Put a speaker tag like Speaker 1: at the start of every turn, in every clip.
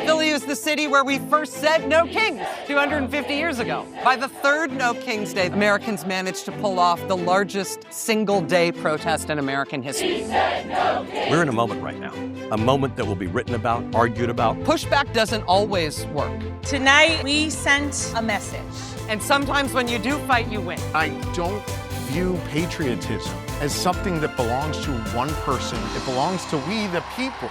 Speaker 1: Philly is the city where we first said no kings 250 years ago. By the third No Kings Day, Americans managed to pull off the largest single-day protest in American history.
Speaker 2: We're in a moment right now, a moment that will be written about, argued about.
Speaker 1: Pushback doesn't always work.
Speaker 3: Tonight, we sent a message.
Speaker 1: And sometimes when you do fight, you win.
Speaker 4: I don't view patriotism as something that belongs to one person. It belongs to we, the people.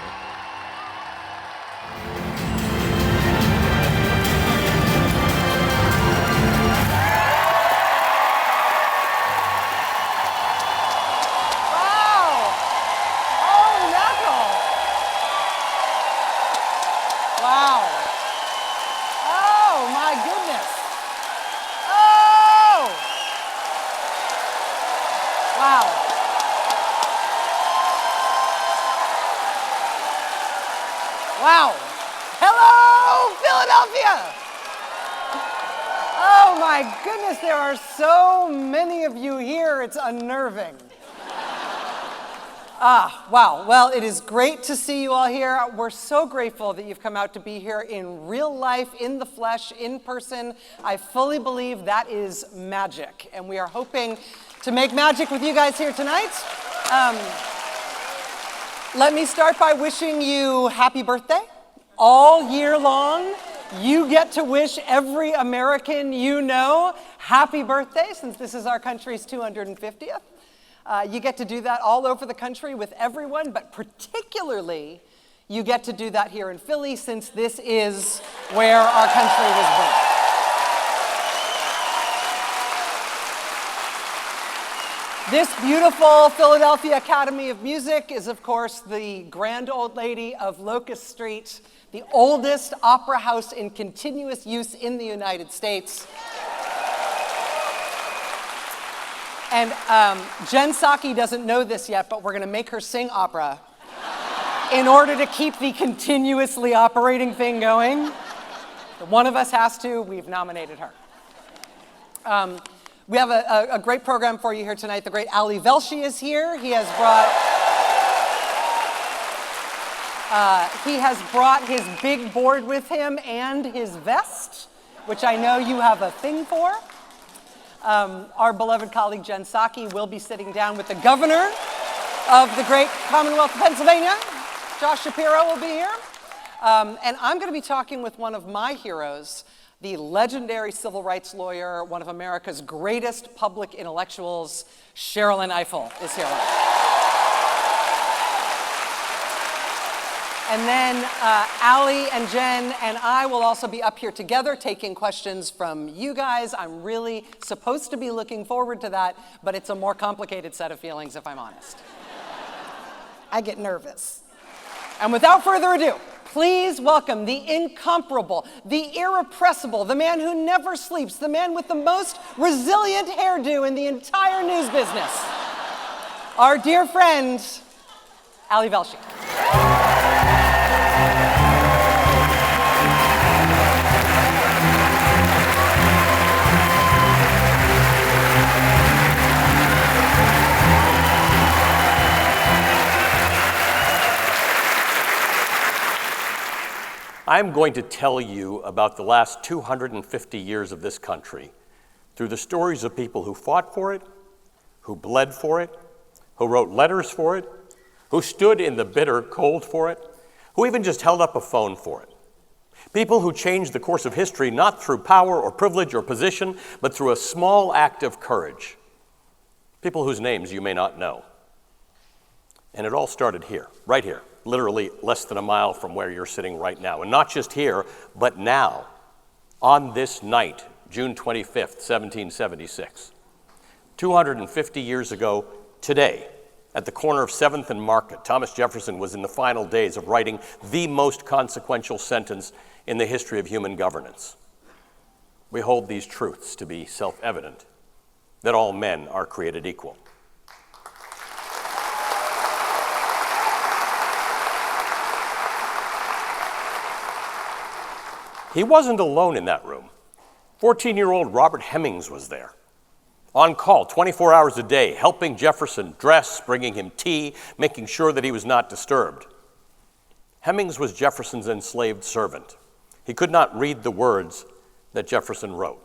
Speaker 1: Wow. Hello, Philadelphia! Oh my goodness, there are so many of you here, it's unnerving. Wow. Well, it is great to see you all here. We're so grateful that you've come out to be here in real life, in the flesh, in person. I fully believe that is magic, and we are hoping to make magic with you guys here tonight. Let me start by wishing you happy birthday. All year long, you get to wish every American you know happy birthday, since this is our country's 250th. You get to do that all over the country with everyone, but particularly you get to do that here in Philly, since this is where our country was born. This beautiful Philadelphia Academy of Music is, of course, the grand old lady of Locust Street, the oldest opera house in continuous use in the United States. And Jen Psaki doesn't know this yet, but we're going to make her sing opera in order to keep the continuously operating thing going. One of us has to. We've nominated her. We have a great program for you here tonight. The great Ali Velshi is here. He has brought his big board with him and his vest, which I know you have a thing for. Our beloved colleague Jen Psaki will be sitting down with the governor of the great Commonwealth of Pennsylvania. Josh Shapiro will be here. And I'm going to be talking with one of my heroes, the legendary civil rights lawyer, one of America's greatest public intellectuals, Sherrilyn Ifill is here. And then Ali and Jen and I will also be up here together taking questions from you guys. I'm really supposed to be looking forward to that, but it's a more complicated set of feelings if I'm honest. I get nervous. And without further ado, please welcome the incomparable, the irrepressible, the man who never sleeps, the man with the most resilient hairdo in the entire news business, our dear friend, Ali Velshi.
Speaker 2: I'm going to tell you about the last 250 years of this country through the stories of people who fought for it, who bled for it, who wrote letters for it, who stood in the bitter cold for it, who even just held up a phone for it. People who changed the course of history not through power or privilege or position, but through a small act of courage. People whose names you may not know. And it all started here, right here. Literally less than a mile from where you're sitting right now. And not just here, but now, on this night, June 25th, 1776. 250 years ago today, at the corner of 7th and Market, Thomas Jefferson was in the final days of writing the most consequential sentence in the history of human governance. We hold these truths to be self-evident, that all men are created equal. He wasn't alone in that room. 14-year-old Robert Hemings was there, on call 24 hours a day, helping Jefferson dress, bringing him tea, making sure that he was not disturbed. Hemings was Jefferson's enslaved servant. He could not read the words that Jefferson wrote.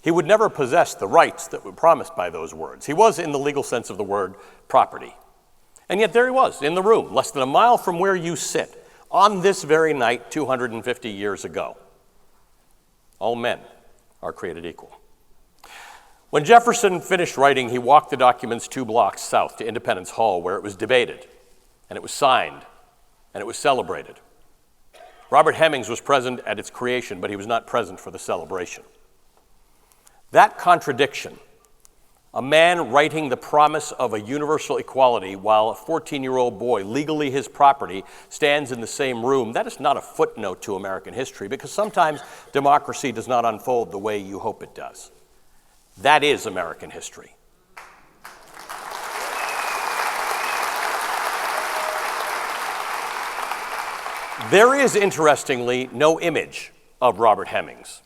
Speaker 2: He would never possess the rights that were promised by those words. He was, in the legal sense of the word, property. And yet there he was, in the room, less than a mile from where you sit, on this very night 250 years ago. All men are created equal. When Jefferson finished writing, he walked the documents 2 blocks south to Independence Hall, where it was debated, and it was signed, and it was celebrated. Robert Hemings was present at its creation, but he was not present for the celebration. That contradiction, a man writing the promise of a universal equality while a 14-year-old boy, legally his property, stands in the same room, that is not a footnote to American history, because sometimes democracy does not unfold the way you hope it does. That is American history. There is, interestingly, no image of Robert Hemings.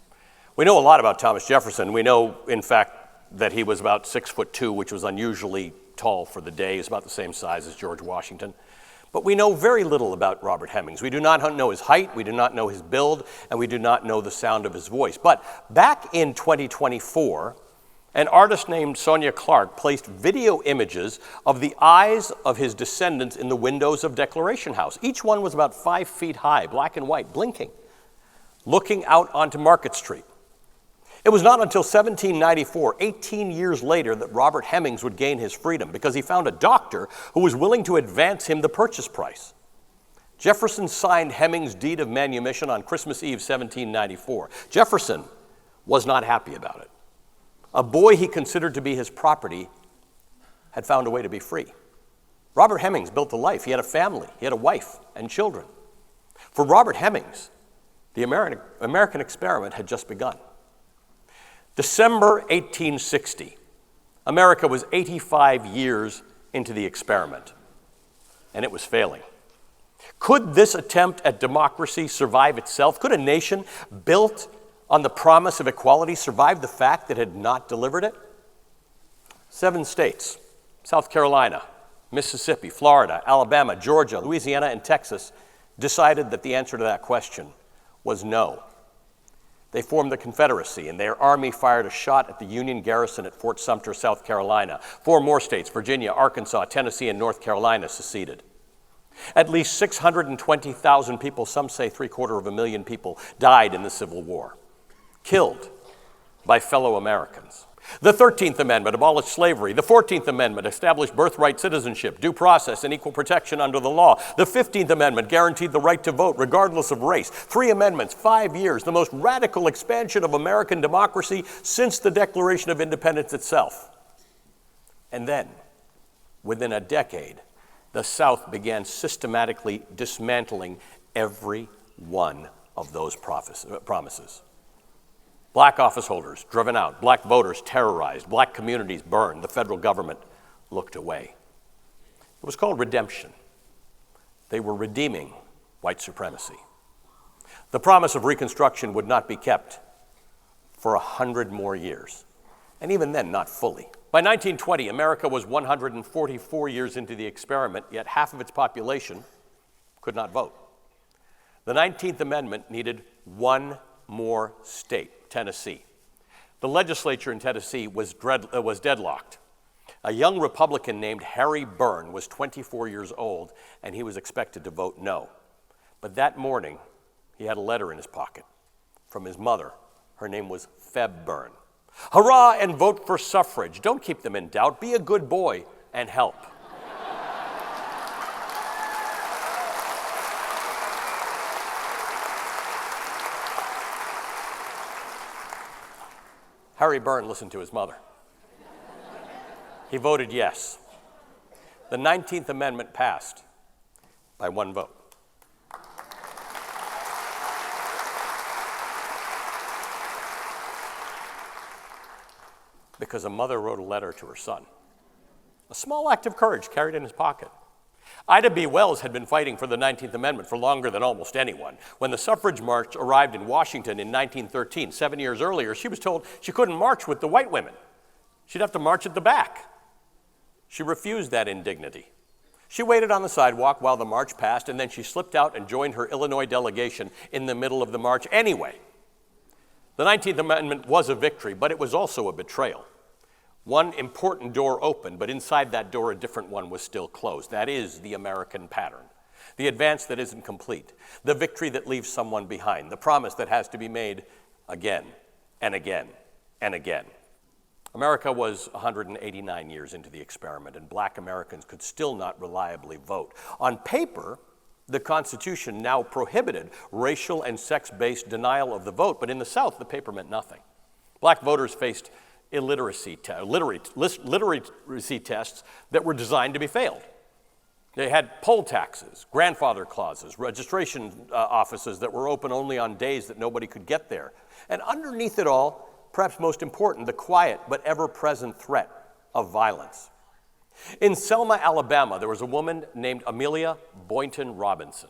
Speaker 2: We know a lot about Thomas Jefferson. We know, in fact, that he was about 6'2", which was unusually tall for the day. He was about the same size as George Washington. But we know very little about Robert Hemings. We do not know his height, we do not know his build, and we do not know the sound of his voice. But back in 2024, an artist named Sonia Clark placed video images of the eyes of his descendants in the windows of Declaration House. Each one was about 5 feet high, black and white, blinking, looking out onto Market Street. It was not until 1794, 18 years later, that Robert Hemings would gain his freedom because he found a doctor who was willing to advance him the purchase price. Jefferson signed Hemings' deed of manumission on Christmas Eve, 1794. Jefferson was not happy about it. A boy he considered to be his property had found a way to be free. Robert Hemings built a life. He had a family. He had a wife and children. For Robert Hemings, the American experiment had just begun. December 1860, America was 85 years into the experiment, and it was failing. Could this attempt at democracy survive itself? Could a nation built on the promise of equality survive the fact that it had not delivered it? 7 states, South Carolina, Mississippi, Florida, Alabama, Georgia, Louisiana, and Texas, decided that the answer to that question was no. They formed the Confederacy, and their army fired a shot at the Union garrison at Fort Sumter, South Carolina. 4 more states, Virginia, Arkansas, Tennessee, and North Carolina, seceded. At least 620,000 people, some say 750,000 people, died in the Civil War, killed by fellow Americans. The 13th Amendment abolished slavery. The 14th Amendment established birthright citizenship, due process, and equal protection under the law. The 15th Amendment guaranteed the right to vote regardless of race. 3 amendments, 5 years, the most radical expansion of American democracy since the Declaration of Independence itself. And then, within a decade, the South began systematically dismantling every one of those promises. Black office holders driven out, black voters terrorized, black communities burned. The federal government looked away. It was called redemption. They were redeeming white supremacy. The promise of Reconstruction would not be kept for 100 more years, and even then, not fully. By 1920, America was 144 years into the experiment, yet half of its population could not vote. The 19th Amendment needed 1 more state, Tennessee. The legislature in Tennessee was deadlocked. A young Republican named Harry Byrne was 24 years old, and he was expected to vote no. But that morning, he had a letter in his pocket from his mother. Her name was Feb Byrne. Hurrah and vote for suffrage. Don't keep them in doubt. Be a good boy and help. Harry Byrne listened to his mother. He voted yes. The 19th Amendment passed by 1 vote. Because a mother wrote a letter to her son. A small act of courage carried in his pocket. Ida B. Wells had been fighting for the 19th Amendment for longer than almost anyone. When the suffrage march arrived in Washington in 1913, 7 years earlier, she was told she couldn't march with the white women. She'd have to march at the back. She refused that indignity. She waited on the sidewalk while the march passed, and then she slipped out and joined her Illinois delegation in the middle of the march anyway. The 19th Amendment was a victory, but it was also a betrayal. One important door opened, but inside that door, a different one was still closed. That is the American pattern. The advance that isn't complete, the victory that leaves someone behind, the promise that has to be made again and again and again. America was 189 years into the experiment, and black Americans could still not reliably vote. On paper, the Constitution now prohibited racial and sex-based denial of the vote, but in the South, the paper meant nothing. Black voters faced literacy tests that were designed to be failed. They had poll taxes, grandfather clauses, registration offices that were open only on days that nobody could get there. And underneath it all, perhaps most important, the quiet but ever-present threat of violence. In Selma, Alabama, there was a woman named Amelia Boynton Robinson.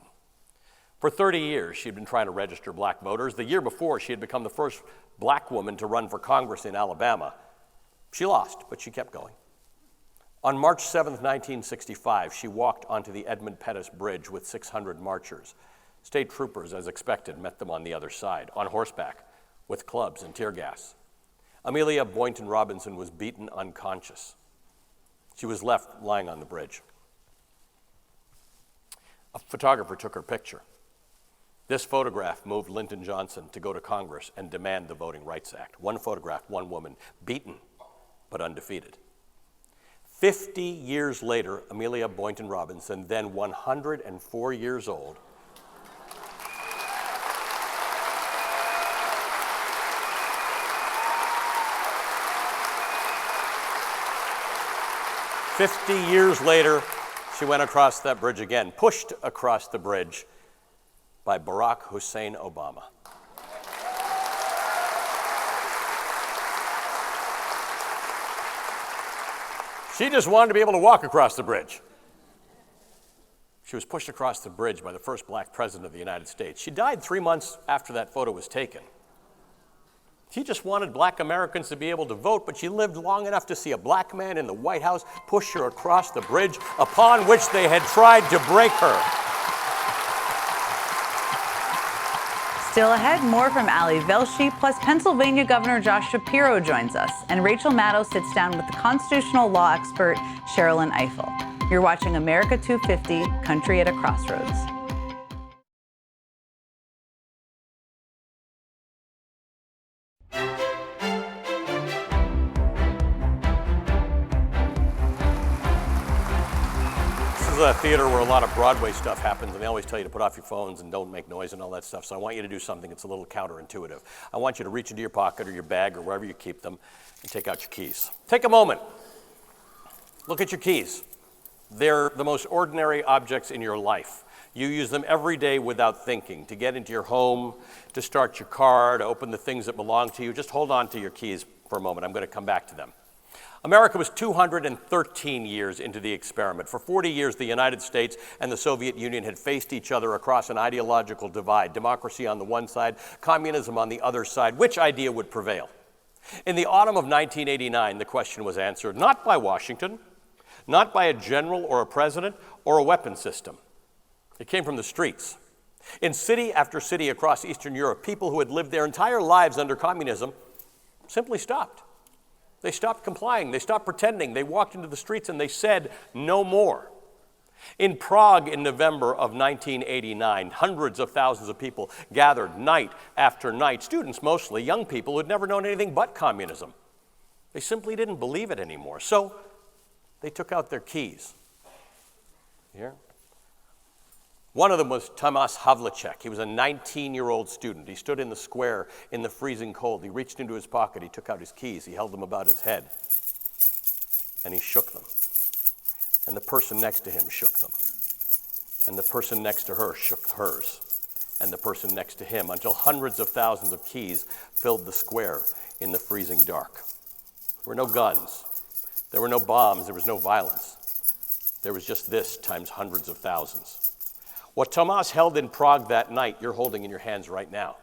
Speaker 2: For 30 years, she'd been trying to register black voters. The year before, she had become the first black woman to run for Congress in Alabama. She lost, but she kept going. On March 7th, 1965, she walked onto the Edmund Pettus Bridge with 600 marchers. State troopers, as expected, met them on the other side, on horseback, with clubs and tear gas. Amelia Boynton Robinson was beaten unconscious. She was left lying on the bridge. A photographer took her picture. This photograph moved Lyndon Johnson to go to Congress and demand the Voting Rights Act. One photograph, one woman, beaten but undefeated. 50 years later, Amelia Boynton Robinson, then 104 years old, she went across that bridge again, pushed across the bridge by Barack Hussein Obama. She just wanted to be able to walk across the bridge. She was pushed across the bridge by the first black president of the United States. She died 3 months after that photo was taken. She just wanted black Americans to be able to vote, but she lived long enough to see a black man in the White House push her across the bridge upon which they had tried to break her.
Speaker 5: Still ahead, more from Ali Velshi, plus Pennsylvania Governor Josh Shapiro joins us, and Rachel Maddow sits down with the constitutional law expert Sherrilyn Ifill. You're watching America 250, Country at a Crossroads.
Speaker 2: This is a theater where a lot of Broadway stuff happens, and they always tell you to put off your phones and don't make noise and all that stuff, so I want you to do something that's a little counterintuitive. I want you to reach into your pocket or your bag or wherever you keep them and take out your keys. Take a moment. Look at your keys. They're the most ordinary objects in your life. You use them every day without thinking, to get into your home, to start your car, to open the things that belong to you. Just hold on to your keys for a moment. I'm going to come back to them. America was 213 years into the experiment. For 40 years, the United States and the Soviet Union had faced each other across an ideological divide, democracy on the one side, communism on the other side. Which idea would prevail? In the autumn of 1989, the question was answered not by Washington, not by a general or a president or a weapon system. It came from the streets. In city after city across Eastern Europe, people who had lived their entire lives under communism simply stopped. They stopped complying. They stopped pretending. They walked into the streets and they said, no more. In Prague in November of 1989, hundreds of thousands of people gathered night after night, students mostly, young people who had never known anything but communism. They simply didn't believe it anymore. So they took out their keys. Here. One of them was Tomas Havlicek. He was a 19-year-old student. He stood in the square in the freezing cold. He reached into his pocket. He took out his keys. He held them about his head. And he shook them. And the person next to him shook them. And the person next to her shook hers. And the person next to him, until hundreds of thousands of keys filled the square in the freezing dark. There were no guns. There were no bombs. There was no violence. There was just this times hundreds of thousands. What Tomas held in Prague that night, you're holding in your hands right now.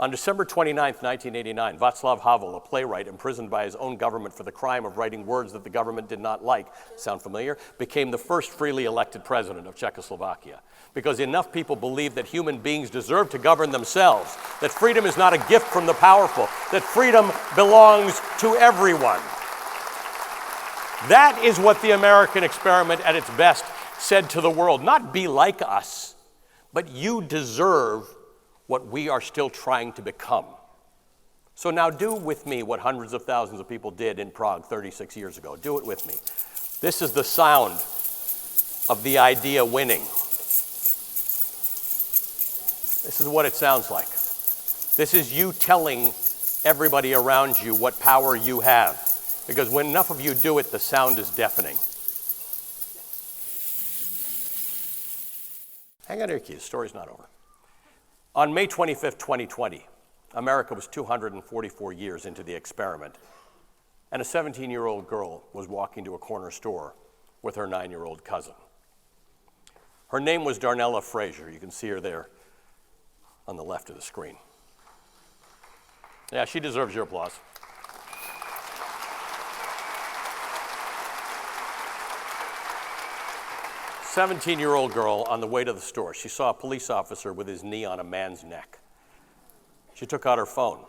Speaker 2: On December 29, 1989, Václav Havel, a playwright imprisoned by his own government for the crime of writing words that the government did not like, sound familiar, became the first freely elected president of Czechoslovakia. Because enough people believed that human beings deserve to govern themselves, that freedom is not a gift from the powerful, that freedom belongs to everyone. That is what the American experiment at its best said to the world. Not be like us, but you deserve what we are still trying to become. So now do with me what hundreds of thousands of people did in Prague 36 years ago. Do it with me. This is the sound of the idea winning. This is what it sounds like. This is you telling everybody around you what power you have. Because when enough of you do it, the sound is deafening. Hang on to your keys, the story's not over. On May 25th, 2020, America was 244 years into the experiment, and a 17-year-old girl was walking to a corner store with her 9-year-old cousin. Her name was Darnella Frazier. You can see her there on the left of the screen. Yeah, she deserves your applause. A 17-year-old girl on the way to the store. She saw a police officer with his knee on a man's neck. She took out her phone.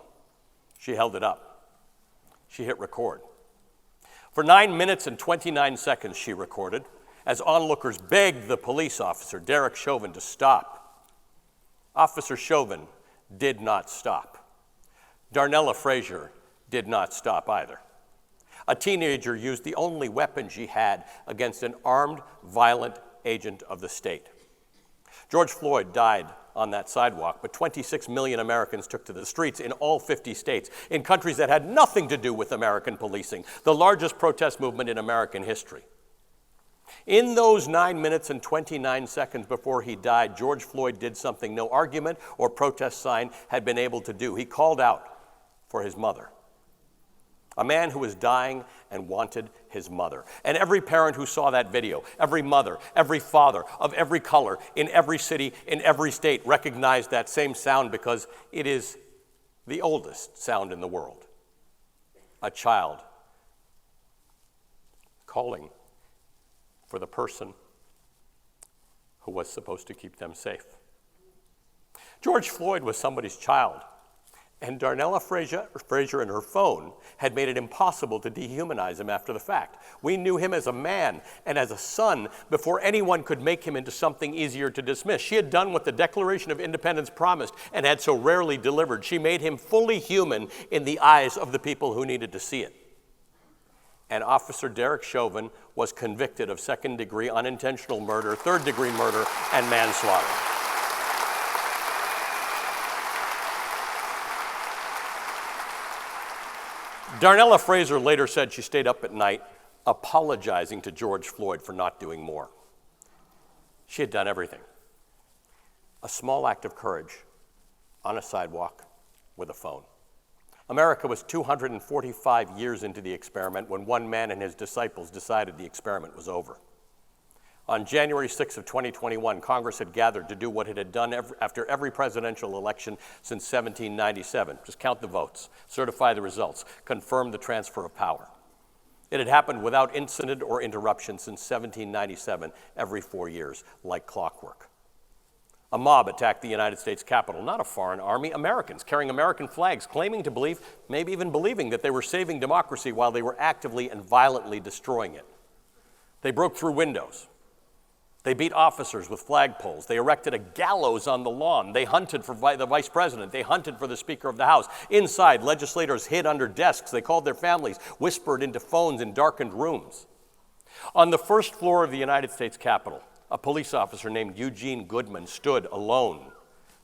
Speaker 2: She held it up. She hit record. For 9 minutes and 29 seconds, she recorded, as onlookers begged the police officer, Derek Chauvin, to stop. Officer Chauvin did not stop. Darnella Frazier did not stop either. A teenager used the only weapon she had against an armed, violent agent of the state. George Floyd died on that sidewalk, but 26 million Americans took to the streets in all 50 states, in countries that had nothing to do with American policing, the largest protest movement in American history. In those 9 minutes and 29 seconds before he died, George Floyd did something no argument or protest sign had been able to do. He called out for his mother. A man who was dying and wanted his mother. And every parent who saw that video, every mother, every father of every color, in every city, in every state, recognized that same sound because it is the oldest sound in the world. A child calling for the person who was supposed to keep them safe. George Floyd was somebody's child. And Darnella Frazier and her phone had made it impossible to dehumanize him after the fact. We knew him as a man and as a son before anyone could make him into something easier to dismiss. She had done what the Declaration of Independence promised and had so rarely delivered. She made him fully human in the eyes of the people who needed to see it. And Officer Derek Chauvin was convicted of second-degree unintentional murder, third-degree murder, and manslaughter. Darnella Frazier later said she stayed up at night apologizing to George Floyd for not doing more. She had done everything. A small act of courage on a sidewalk with a phone. America was 245 years into the experiment when one man and his disciples decided the experiment was over. On January 6th of 2021, Congress had gathered to do what it had done after every presidential election since 1797. Just count the votes, certify the results, confirm the transfer of power. It had happened without incident or interruption since 1797, every 4 years, like clockwork. A mob attacked the United States Capitol, not a foreign army, Americans carrying American flags, claiming to believe, maybe even believing, that they were saving democracy while they were actively and violently destroying it. They broke through windows. They beat officers with flagpoles. They erected a gallows on the lawn. They hunted for the vice president. They hunted for the Speaker of the House. Inside, legislators hid under desks. They called their families, whispered into phones in darkened rooms. On the first floor of the United States Capitol, a police officer named Eugene Goodman stood alone,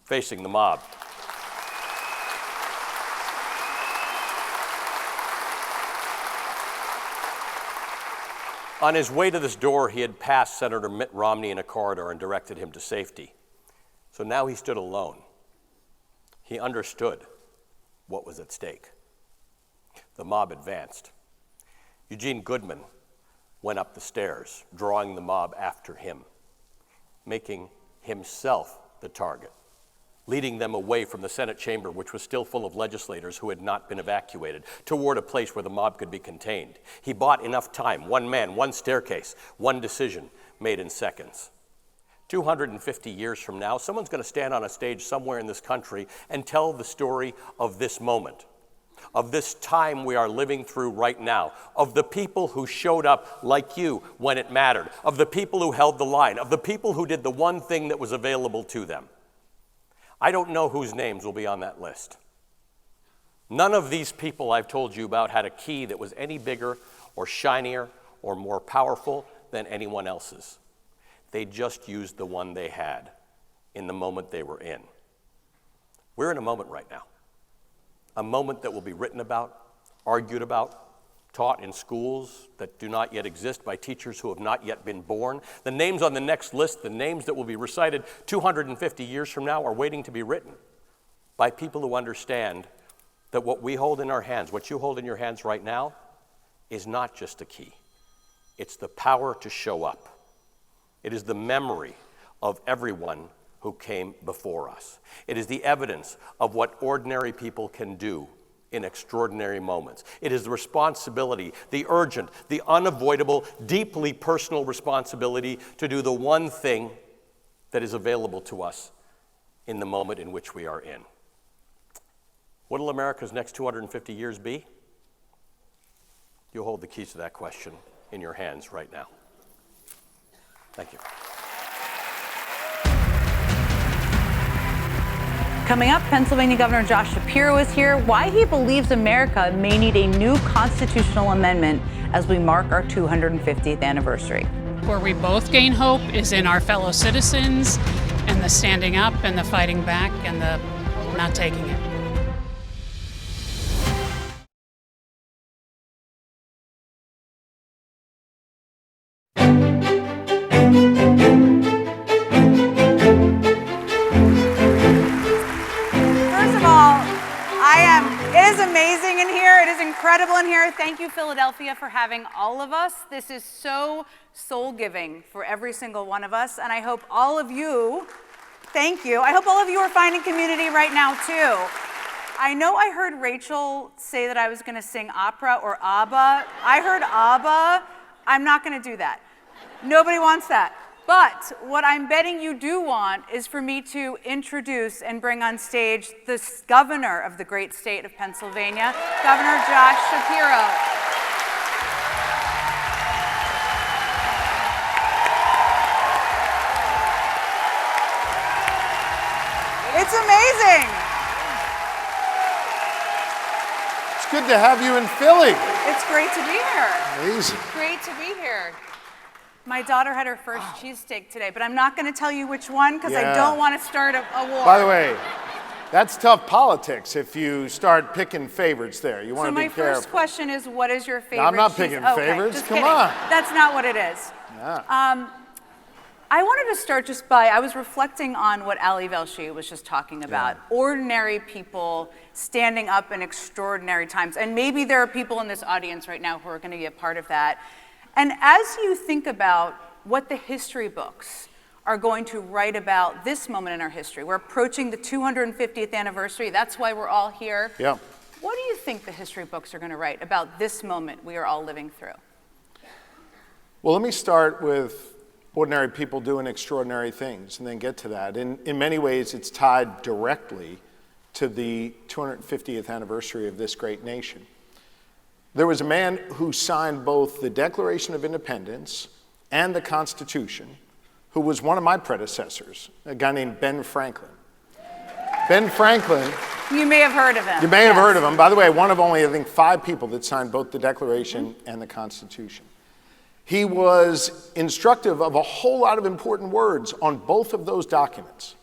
Speaker 2: facing the mob. On his way to this door, he had passed Senator Mitt Romney in a corridor and directed him to safety. So now he stood alone. He understood what was at stake. The mob advanced. Eugene Goodman went up the stairs, drawing the mob after him, making himself the target leading them away from the Senate chamber, which was still full of legislators who had not been evacuated, toward a place where the mob could be contained. He bought enough time, one man, one staircase, one decision made in seconds. 250 years from now, someone's going to stand on a stage somewhere in this country and tell the story of this moment, of this time we are living through right now, of the people who showed up like you when it mattered, of the people who held the line, of the people who did the one thing that was available to them. I don't know whose names will be on that list. None of these people I've told you about had a key that was any bigger or shinier or more powerful than anyone else's. They just used the one they had in the moment they were in. We're in a moment right now. A moment that will be written about, argued about, taught in schools that do not yet exist by teachers who have not yet been born. The names on the next list, the names that will be recited 250 years from now, are waiting to be written by people who understand that what we hold in our hands, what you hold in your hands right now, is not just a key. It's the power to show up. It is the memory of everyone who came before us. It is the evidence of what ordinary people can do in extraordinary moments. It is the responsibility, the urgent, the unavoidable, deeply personal responsibility to do the one thing that is available to us in the moment in which we are in. What will America's next 250 years be? You hold the keys to that question in your hands right now. Thank you.
Speaker 5: Coming up, Pennsylvania Governor Josh Shapiro is here, why he believes America may need a new constitutional amendment as we mark our 250th anniversary.
Speaker 6: Where we both gain hope is in our fellow citizens and the standing up and the fighting back and the not taking it.
Speaker 5: Incredible in here. Thank you, Philadelphia, for having all of us. This is so soul-giving for every single one of us, and I hope all of you, thank you, I hope all of you are finding community right now, too. I know I heard Rachel say that I was going to sing opera or ABBA. I heard ABBA. I'm not going to do that. Nobody wants that. But what I'm betting you do want is for me to introduce and bring on stage the governor of the great state of Pennsylvania, Governor Josh Shapiro. It's amazing.
Speaker 4: It's good to have you in Philly.
Speaker 5: It's great to be here.
Speaker 4: Amazing.
Speaker 5: Great to be here. My daughter had her first cheesesteak today, but I'm not going to tell you which one because I don't want to start a war.
Speaker 4: By the way, that's tough politics if you start picking favorites there. You want to be careful.
Speaker 5: So my first question is, what is your favorite?
Speaker 4: No, I'm not picking favorites.
Speaker 5: Just
Speaker 4: Come
Speaker 5: kidding.
Speaker 4: on.
Speaker 5: That's not what it is.
Speaker 4: Yeah.
Speaker 5: I wanted to start just by, I was reflecting on what Ali Velshi was just talking about. Yeah. Ordinary people standing up in extraordinary times. And maybe there are people in this audience right now who are going to be a part of that. And as you think about what the history books are going to write about this moment in our history, we're approaching the 250th anniversary. That's why we're all here.
Speaker 4: Yeah.
Speaker 5: What do you think the history books are going to write about this moment we are all living through?
Speaker 4: Well, let me start with ordinary people doing extraordinary things and then get to that. In many ways, it's tied directly to the 250th anniversary of this great nation. There was a man who signed both the Declaration of Independence and the Constitution, who was one of my predecessors, a guy named Ben Franklin. Ben Franklin.
Speaker 5: You may have heard of him.
Speaker 4: You may have heard of him. By the way, one of only, I think, 5 people that signed both the Declaration and the Constitution. He was instructive of a whole lot of important words on both of those documents.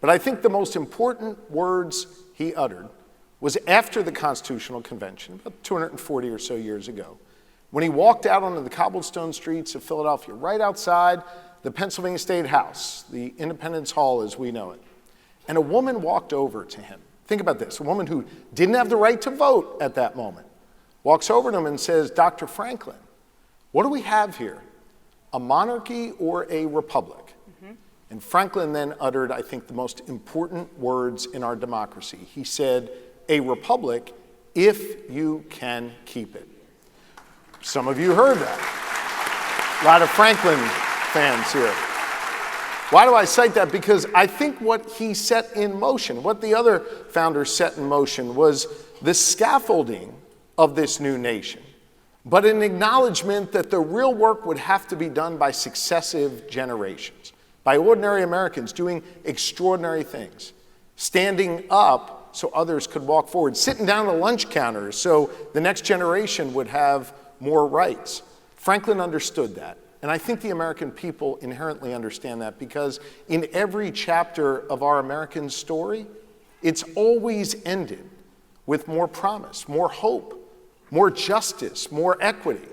Speaker 4: But I think the most important words he uttered was after the Constitutional Convention, about 240 or so years ago, when he walked out onto the cobblestone streets of Philadelphia, right outside the Pennsylvania State House, the Independence Hall as we know it. And a woman walked over to him. Think about this, a woman who didn't have the right to vote at that moment, walks over to him and says, Dr. Franklin, what do we have here, a monarchy or a republic? Mm-hmm. And Franklin then uttered, I think, the most important words in our democracy. He said, "A republic, if you can keep it." Some of you heard that. A lot of Franklin fans here. Why do I cite that? Because I think what he set in motion, what the other founders set in motion, was the scaffolding of this new nation, but an acknowledgement that the real work would have to be done by successive generations, by ordinary Americans doing extraordinary things, standing up so others could walk forward, sitting down at lunch counters so the next generation would have more rights. Franklin understood that. And I think the American people inherently understand that, because in every chapter of our American story, it's always ended with more promise, more hope, more justice, more equity.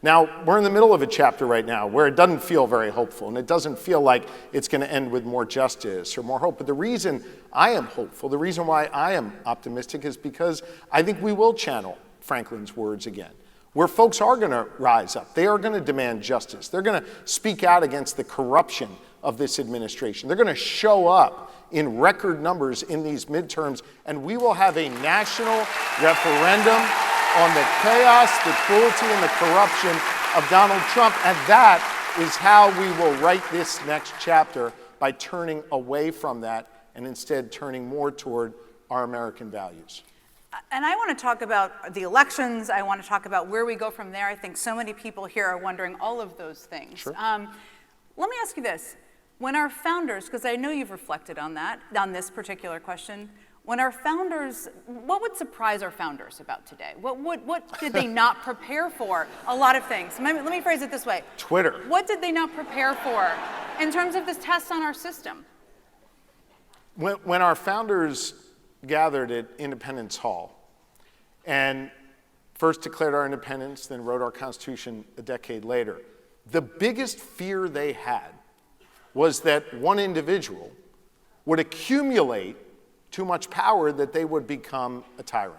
Speaker 4: Now, we're in the middle of a chapter right now where it doesn't feel very hopeful, and it doesn't feel like it's going to end with more justice or more hope. But the reason I am hopeful, the reason why I am optimistic, is because I think we will channel Franklin's words again, where folks are going to rise up. They are going to demand justice. They're going to speak out against the corruption of this administration. They're going to show up in record numbers in these midterms, and we will have a national referendum on the chaos, the cruelty, and the corruption of Donald Trump. And that is how we will write this next chapter, by turning away from that and instead turning more toward our American values.
Speaker 5: And I want to talk about the elections. I want to talk about where we go from there. I think so many people here are wondering all of those things.
Speaker 4: Sure.
Speaker 5: Let me ask you this. When our founders, because I know you've reflected on that, on this particular question, when our founders, what would surprise our founders about today? What did they not prepare for? A lot of things. Let me phrase it this way.
Speaker 4: Twitter.
Speaker 5: What did they not prepare for in terms of this test on our system?
Speaker 4: When our founders gathered at Independence Hall and first declared our independence, then wrote our Constitution a decade later, the biggest fear they had was that one individual would accumulate too much power, that they would become a tyrant,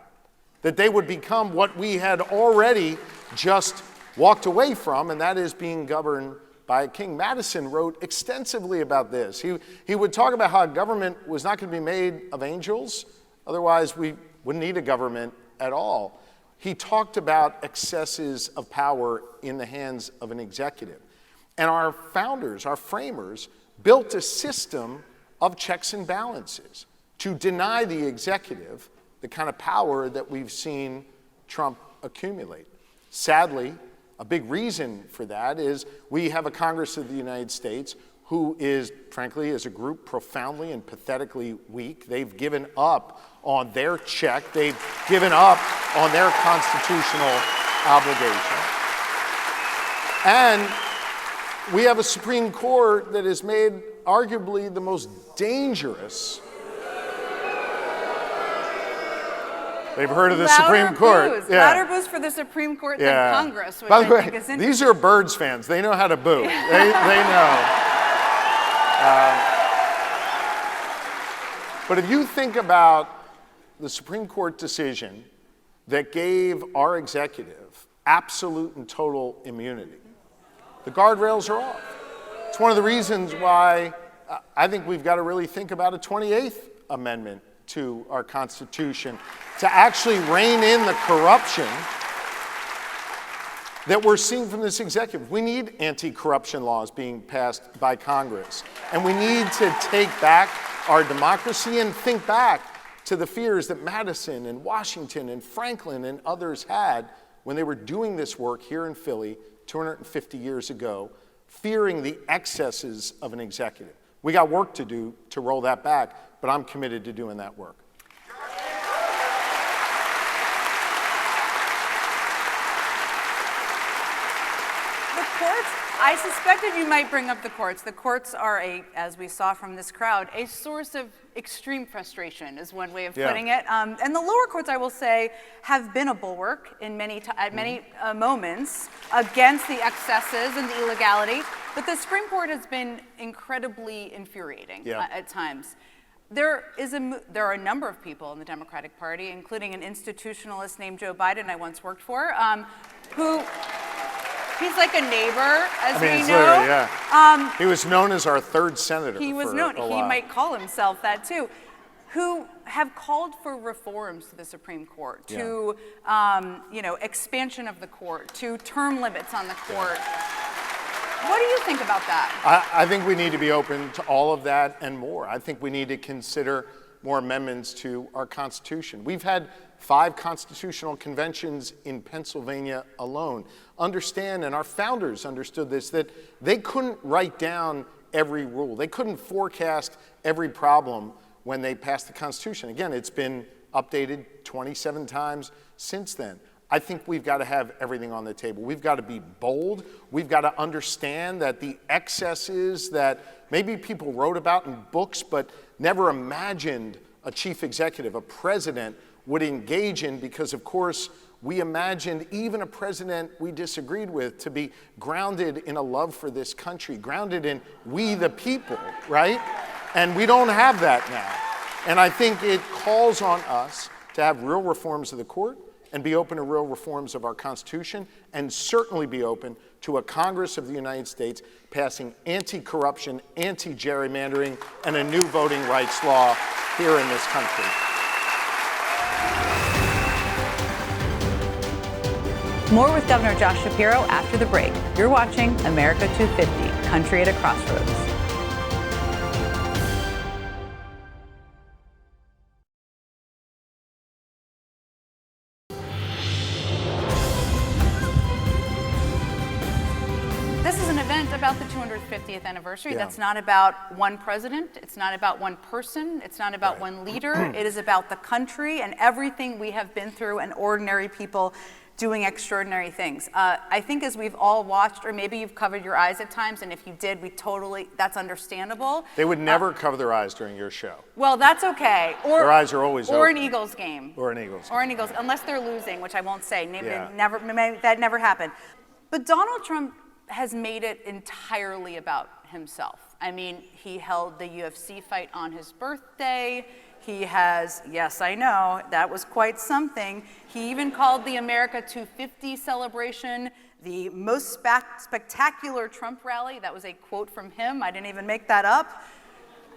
Speaker 4: that they would become what we had already just walked away from, and that is being governed by a king. Madison wrote extensively about this. He would talk about how government was not going to be made of angels, otherwise we wouldn't need a government at all. He talked about excesses of power in the hands of an executive. And our founders, our framers, built a system of checks and balances to deny the executive the kind of power that we've seen Trump accumulate. Sadly, a big reason for that is we have a Congress of the United States who is, frankly, as a group, profoundly and pathetically weak. They've given up on their check. They've given up on their constitutional obligation. And we have a Supreme Court that has made arguably the most dangerous. They've heard of the Supreme Court.
Speaker 5: Boos. Louder boos for the Supreme Court than Congress, which
Speaker 4: By the
Speaker 5: I think is
Speaker 4: way,
Speaker 5: interesting.
Speaker 4: these are Birds fans. They know how to boo. They know. But if you think about the Supreme Court decision that gave our executive absolute and total immunity, the guardrails are off. It's one of the reasons why I think we've got to really think about a 28th Amendment to our Constitution to actually rein in the corruption that we're seeing from this executive. We need anti-corruption laws being passed by Congress. And we need to take back our democracy and think back to the fears that Madison and Washington and Franklin and others had when they were doing this work here in Philly 250 years ago, fearing the excesses of an executive. We got work to do to roll that back, but I'm committed to doing that work.
Speaker 5: The courts, I suspected you might bring up the courts. The courts are, as we saw from this crowd, a source of extreme frustration is one way of putting it. And the lower courts, I will say, have been a bulwark in at many moments against the excesses and the illegality. But the Supreme Court has been incredibly infuriating at times. There are a number of people in the Democratic Party, including an institutionalist named Joe Biden I once worked for, who He's like a neighbor, as we
Speaker 4: it's
Speaker 5: know.
Speaker 4: literally, yeah. He was known as our third senator.
Speaker 5: He was
Speaker 4: for
Speaker 5: known.
Speaker 4: a
Speaker 5: He
Speaker 4: while.
Speaker 5: might call himself that too. Who have called for reforms to the Supreme Court, to expansion of the court, to term limits on the court. What do you think about that?
Speaker 4: I think we need to be open to all of that and more. I think we need to consider more amendments to our Constitution. We've had 5 constitutional conventions in Pennsylvania alone. Understand, and our founders understood this, that they couldn't write down every rule. They couldn't forecast every problem when they passed the Constitution. Again, it's been updated 27 times since then. I think we've got to have everything on the table. We've got to be bold. We've got to understand that the excesses that maybe people wrote about in books but never imagined a chief executive, a president, would engage in, because of course we imagined even a president we disagreed with to be grounded in a love for this country, grounded in we the people, right? And we don't have that now. And I think it calls on us to have real reforms of the court and be open to real reforms of our Constitution, and certainly be open to a Congress of the United States passing anti-corruption, anti-gerrymandering, and a new voting rights law here in this country.
Speaker 5: More with Governor Josh Shapiro after the break. You're watching America 250, Country at a Crossroads. This is an event about the 250th anniversary.
Speaker 4: Yeah.
Speaker 5: That's not about one president. It's not about one person. It's not about one leader. It is about the country and everything we have been through, and ordinary people doing extraordinary things. I think as we've all watched, or maybe you've covered your eyes at times, and if you did, that's understandable.
Speaker 4: They would never cover their eyes during your show.
Speaker 5: Well, that's okay. Or,
Speaker 4: Their eyes are always
Speaker 5: or
Speaker 4: open.
Speaker 5: an Eagles game.
Speaker 4: Or an Eagles.
Speaker 5: Or an Eagles, unless they're losing, which I won't say. Maybe
Speaker 4: Yeah.
Speaker 5: that never happened. But Donald Trump has made it entirely about himself. I mean, he held the UFC fight on his birthday. He has, yes, I know, that was quite something. He even called the America 250 celebration the most spectacular Trump rally. That was a quote from him. I didn't even make that up.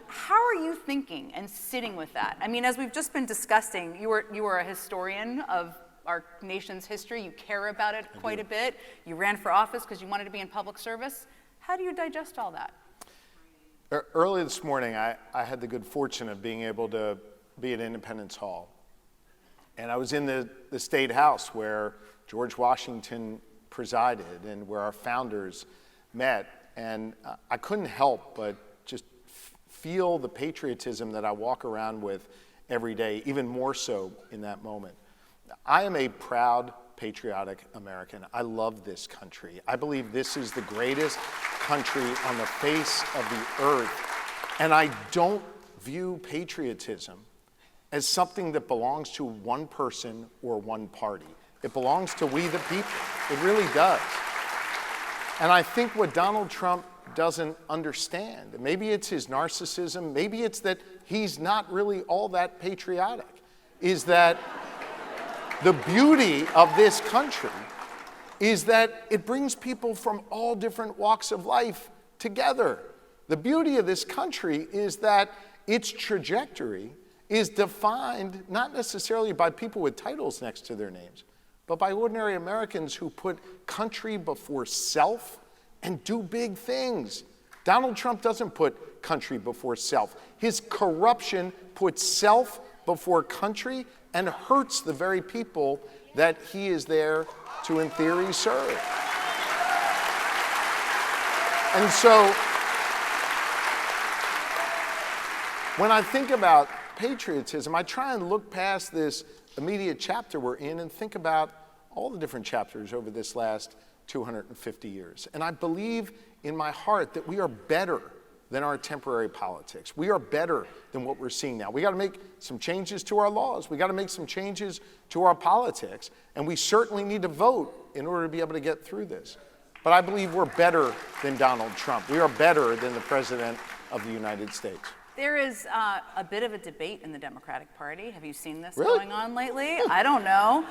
Speaker 5: How are you thinking and sitting with that? I mean, as we've just been discussing, you were a historian of our nation's history. You care about it quite a bit. You ran for office because you wanted to be in public service. How do you digest all that?
Speaker 4: Early this morning, I had the good fortune of being able to be at Independence Hall. And I was in the State House where George Washington presided and where our founders met. And I couldn't help but just feel the patriotism that I walk around with every day, even more so in that moment. I am a proud, patriotic American. I love this country. I believe this is the greatest country on the face of the earth. And I don't view patriotism as something that belongs to one person or one party. It belongs to we the people. It really does. And I think what Donald Trump doesn't understand, maybe it's his narcissism, maybe it's that he's not really all that patriotic, is that the beauty of this country is that it brings people from all different walks of life together. The beauty of this country is that its trajectory is defined not necessarily by people with titles next to their names, but by ordinary Americans who put country before self and do big things. Donald Trump doesn't put country before self. His corruption puts self before country and hurts the very people that he is there to, in theory, serve. And so, when I think about patriotism, I try and look past this immediate chapter we're in and think about all the different chapters over this last 250 years. And I believe in my heart that we are better than our temporary politics. We are better than what we're seeing now. We got to make some changes to our laws. We got to make some changes to our politics. And we certainly need to vote in order to be able to get through this. But I believe we're better than Donald Trump. We are better than the President of the United States.
Speaker 5: There is a bit of a debate in the Democratic Party. Have you seen this
Speaker 4: Really?
Speaker 5: going on lately? I don't know.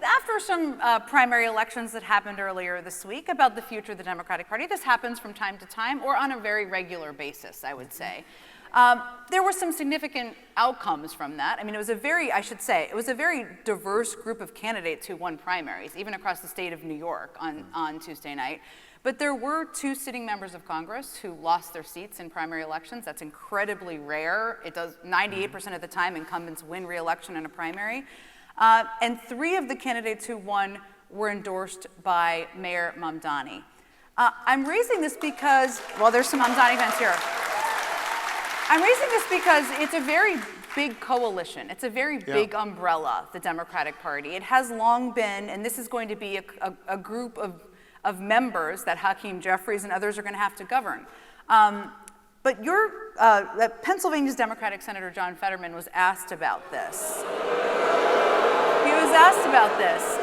Speaker 5: after some primary elections that happened earlier this week about the future of the Democratic Party, this happens from time to time or on a very regular basis, I would say. There were some significant outcomes from that. I mean, it was a very diverse group of candidates who won primaries, even across the state of New York on Tuesday night. But there were 2 sitting members of Congress who lost their seats in primary elections. That's incredibly rare. It does 98% of the time incumbents win re-election in a primary. And 3 of the candidates who won were endorsed by Mayor Mamdani. I'm raising this because, well, there's some Mamdani fans here. I'm raising this because it's a very big coalition. It's a very big umbrella, the Democratic Party. It has long been, and this is going to be a group of members that Hakeem Jeffries and others are going to have to govern. But Pennsylvania's Democratic Senator John Fetterman was asked about this. He was asked about this.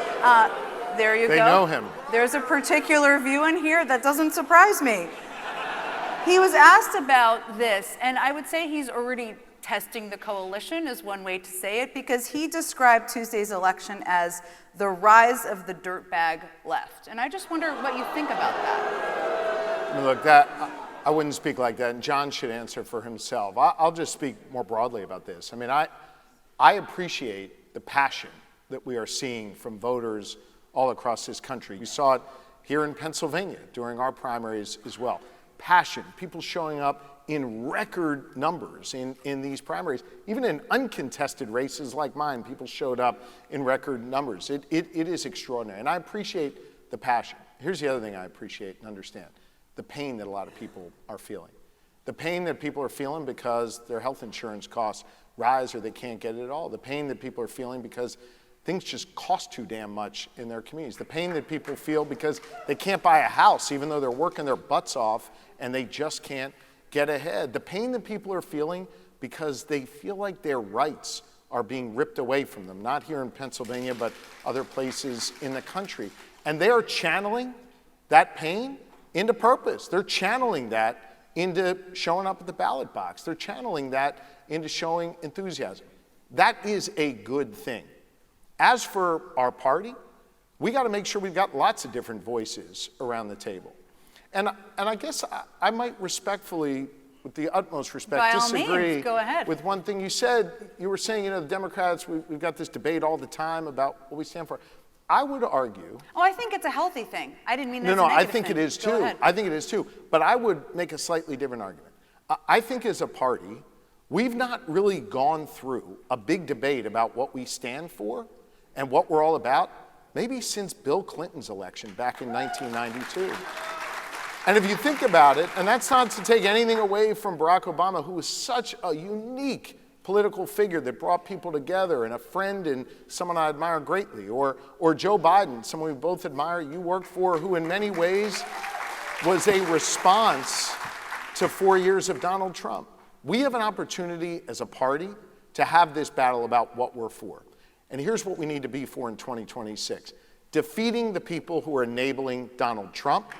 Speaker 5: There you go.
Speaker 4: They know him.
Speaker 5: There's a particular view in here that doesn't surprise me. He was asked about this, and I would say he's already testing the coalition is one way to say it, because he described Tuesday's election as the rise of the dirtbag left. And I just wonder what you think about that.
Speaker 4: I mean, look, I wouldn't speak like that, and John should answer for himself. I'll just speak more broadly about this. I mean, I appreciate the passion that we are seeing from voters all across this country. You saw it here in Pennsylvania during our primaries as well. Passion, people showing up in record numbers in these primaries. Even in uncontested races like mine, people showed up in record numbers. It is extraordinary, and I appreciate the passion. Here's the other thing I appreciate and understand: the pain that a lot of people are feeling. The pain that people are feeling because their health insurance costs rise or they can't get it at all. The pain that people are feeling because things just cost too damn much in their communities. The pain that people feel because they can't buy a house even though they're working their butts off and they just can't get ahead. The pain that people are feeling because they feel like their rights are being ripped away from them, not here in Pennsylvania, but other places in the country. And they are channeling that pain into purpose. They're channeling that into showing up at the ballot box. They're channeling that into showing enthusiasm. That is a good thing. As for our party, we got to make sure we've got lots of different voices around the table. And I guess I might respectfully, with the utmost respect,
Speaker 5: By all
Speaker 4: disagree
Speaker 5: means, go ahead.
Speaker 4: with one thing you said. You were saying, the Democrats, we've got this debate all the time about what we stand for. I would argue.
Speaker 5: Oh, I think it's a healthy thing. I didn't mean that.
Speaker 4: No, I think it is
Speaker 5: Go
Speaker 4: too.
Speaker 5: ahead.
Speaker 4: I think it is too. But I would make a slightly different argument. I think as a party, we've not really gone through a big debate about what we stand for and what we're all about, maybe since Bill Clinton's election back in 1992. And if you think about it, and that's not to take anything away from Barack Obama, who was such a unique political figure that brought people together and a friend and someone I admire greatly, or Joe Biden, someone we both admire, you worked for, who in many ways was a response to 4 years of Donald Trump. We have an opportunity as a party to have this battle about what we're for. And here's what we need to be for in 2026. Defeating the people who are enabling Donald Trump.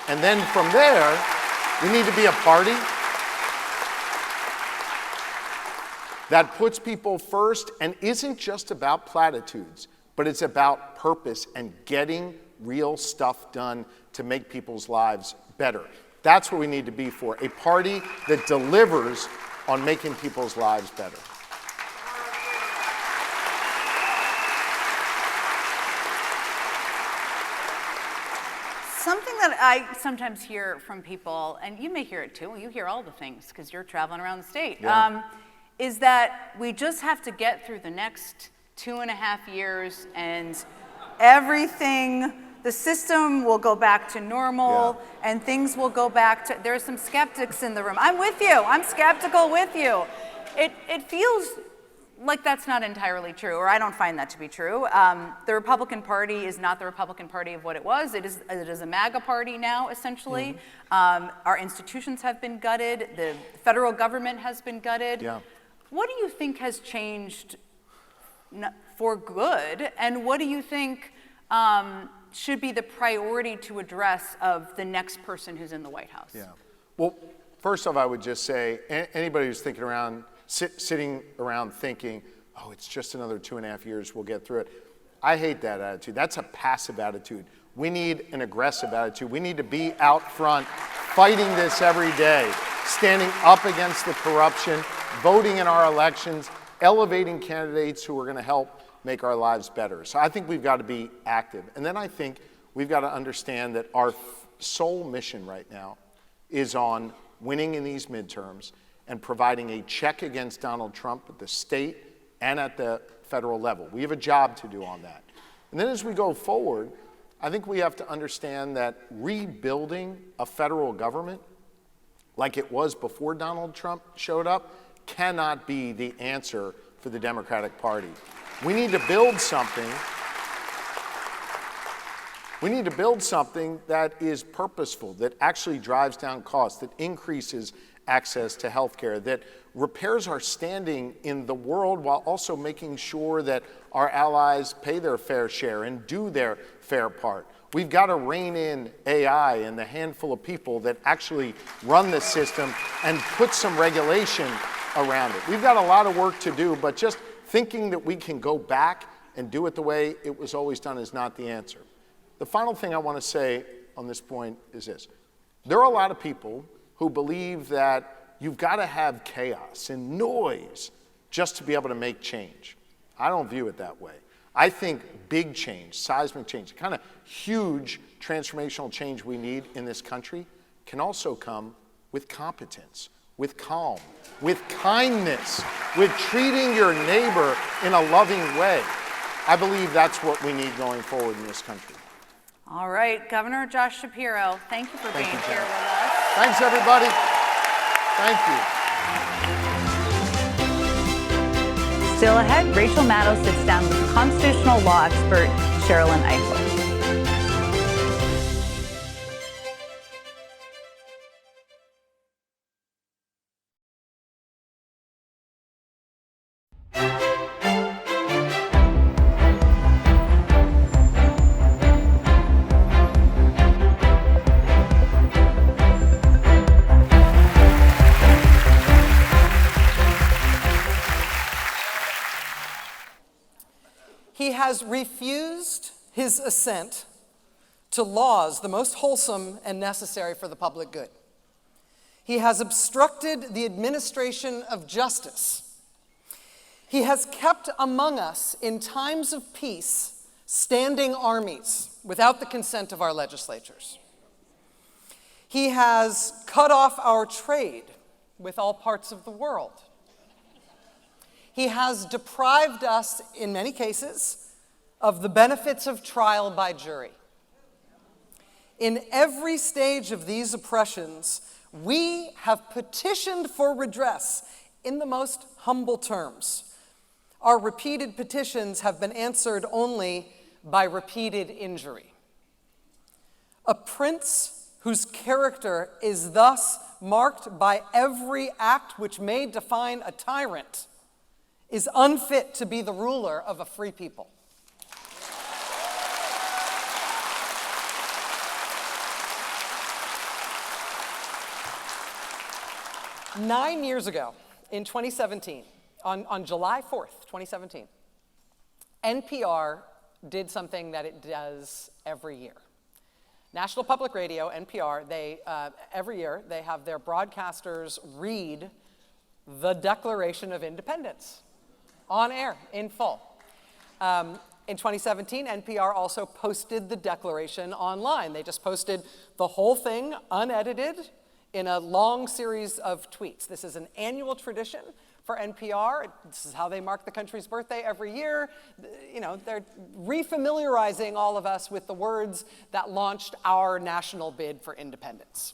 Speaker 4: And then from there, we need to be a party that puts people first and isn't just about platitudes, but it's about purpose and getting real stuff done to make people's lives better. That's what we need to be for, a party that delivers on making people's lives better.
Speaker 5: Something that I sometimes hear from people, and you may hear it too, you hear all the things because you're traveling around the state, is that we just have to get through the next 2.5 years and everything, the system will go back to normal and things will go back to, there's some skeptics in the room. I'm with you, I'm skeptical with you. It feels like that's not entirely true, or I don't find that to be true. The Republican Party is not the Republican Party of what it was. It is a MAGA party now, essentially. Our institutions have been gutted. The federal government has been gutted. What do you think has changed for good, and what do you think should be the priority to address of the next person who's in the White House?
Speaker 4: Well, first off, I would just say, anybody who's thinking around, sitting around thinking, oh, it's just another 2.5 years, we'll get through it. I hate that attitude. That's a passive attitude. We need an aggressive attitude. We need to be out front, fighting this every day, standing up against the corruption, voting in our elections, elevating candidates who are going to help make our lives better. So I think we've got to be active. And then I think we've got to understand that our sole mission right now is on winning in these midterms and providing a check against Donald Trump at the state and at the federal level. We have a job to do on that. And then as we go forward, I think we have to understand that rebuilding a federal government like it was before Donald Trump showed up cannot be the answer for the Democratic Party. We need to build something. We need to build something that is purposeful, that actually drives down costs, that increases access to health care, that repairs our standing in the world while also making sure that our allies pay their fair share and do their fair part. We've got to rein in AI and the handful of people that actually run the system and put some regulation around it. We've got a lot of work to do, but just thinking that we can go back and do it the way it was always done is not the answer. The final thing I want to say on this point is this. There are a lot of people who believe that you've got to have chaos and noise just to be able to make change. I don't view it that way. I think big change, seismic change, the kind of huge transformational change we need in this country can also come with competence, with calm, with kindness, with treating your neighbor in a loving way. I believe that's what we need going forward in this country.
Speaker 5: All right, Governor Josh Shapiro, thank you for being here with us.
Speaker 4: Thanks, everybody. Thank you.
Speaker 5: Still ahead, Rachel Maddow sits down with constitutional law expert Sherrilyn Ifill.
Speaker 1: He has refused his assent to laws the most wholesome and necessary for the public good. He has obstructed the administration of justice. He has kept among us, in times of peace, standing armies without the consent of our legislatures. He has cut off our trade with all parts of the world. He has deprived us, in many cases, of the benefits of trial by jury. In every stage of these oppressions, we have petitioned for redress in the most humble terms. Our repeated petitions have been answered only by repeated injury. A prince whose character is thus marked by every act which may define a tyrant is unfit to be the ruler of a free people. Nine years ago, in 2017, on July 4th, 2017, NPR did something that it does every year. National Public Radio, NPR, every year they have their broadcasters read the Declaration of Independence on air, in full. In 2017, NPR also posted the Declaration online. They just posted the whole thing, unedited, in a long series of tweets. This is an annual tradition for NPR. This is how they mark the country's birthday every year. You know, they're refamiliarizing all of us with the words that launched our national bid for independence.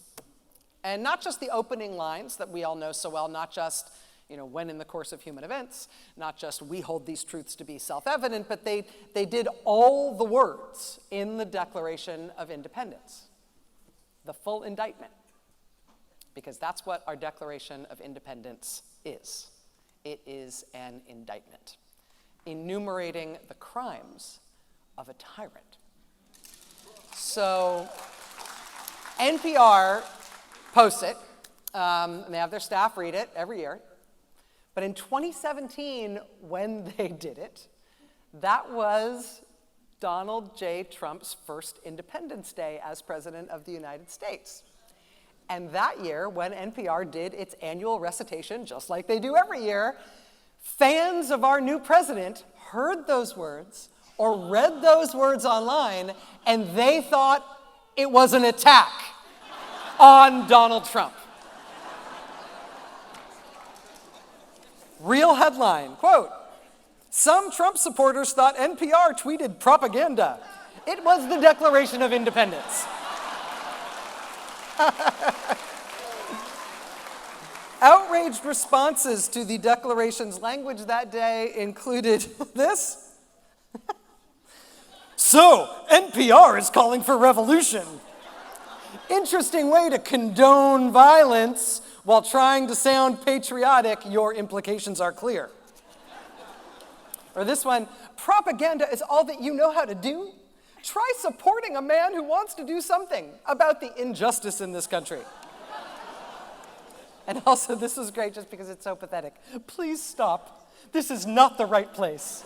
Speaker 1: And not just the opening lines that we all know so well, not just when in the course of human events, not just we hold these truths to be self-evident, but they did all the words in the Declaration of Independence, the full indictment, because that's what our Declaration of Independence is. It is an indictment, enumerating the crimes of a tyrant. So NPR posts it, and they have their staff read it every year. But in 2017, when they did it, that was Donald J. Trump's first Independence Day as President of the United States. And that year, when NPR did its annual recitation, just like they do every year, fans of our new president heard those words or read those words online, and they thought it was an attack on Donald Trump. Real headline, quote, "Some Trump supporters thought NPR tweeted propaganda. It was the Declaration of Independence." Outraged responses to the Declaration's language that day included this. "So, NPR is calling for revolution. Interesting way to condone violence while trying to sound patriotic. Your implications are clear." Or this one, "Propaganda is all that you know how to do? Try supporting a man who wants to do something about the injustice in this country." And also, this was great just because it's so pathetic. "Please stop. This is not the right place."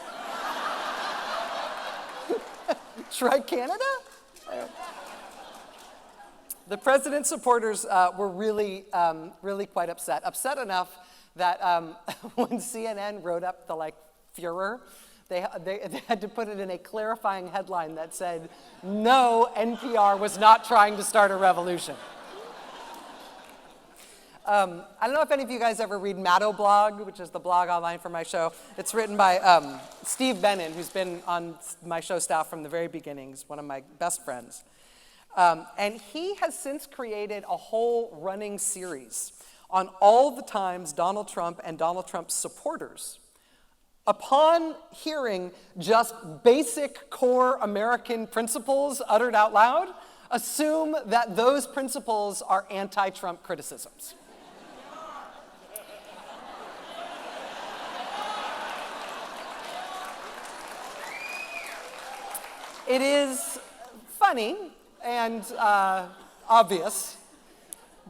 Speaker 1: Try Canada? The president's supporters were really quite upset. Upset enough that when CNN wrote up the furor, they had to put it in a clarifying headline that said, "No, NPR was not trying to start a revolution." I don't know if any of you guys ever read Maddo Blog, which is the blog online for my show. It's written by Steve Bannon, who's been on my show staff from the very beginning. He's one of my best friends. And he has since created a whole running series on all the times Donald Trump and Donald Trump's supporters, upon hearing just basic core American principles uttered out loud, assume that those principles are anti-Trump criticisms. It is funny and obvious,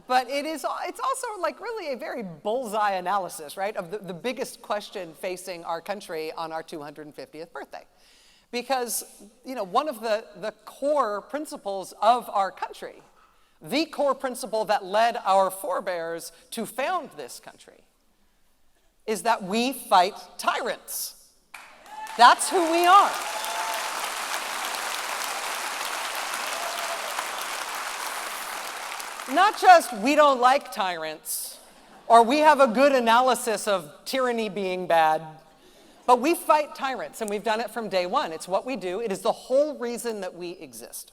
Speaker 1: but it's also really a very bullseye analysis, right, of the biggest question facing our country on our 250th birthday. Because, one of the core principles of our country, the core principle that led our forebears to found this country, is that we fight tyrants. That's who we are. Not just we don't like tyrants, or we have a good analysis of tyranny being bad, but we fight tyrants, and we've done it from day one. It's what we do. It is the whole reason that we exist.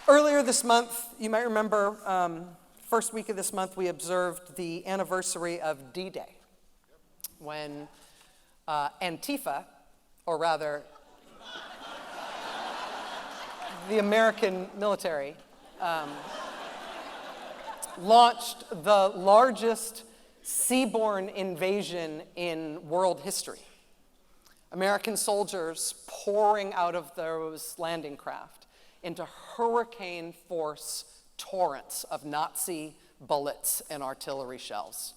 Speaker 1: Earlier this month, you might remember, first week of this month, we observed the anniversary of D-Day, when Antifa, or rather, the American military, launched the largest seaborne invasion in world history. American soldiers pouring out of those landing craft into hurricane force torrents of Nazi bullets and artillery shells.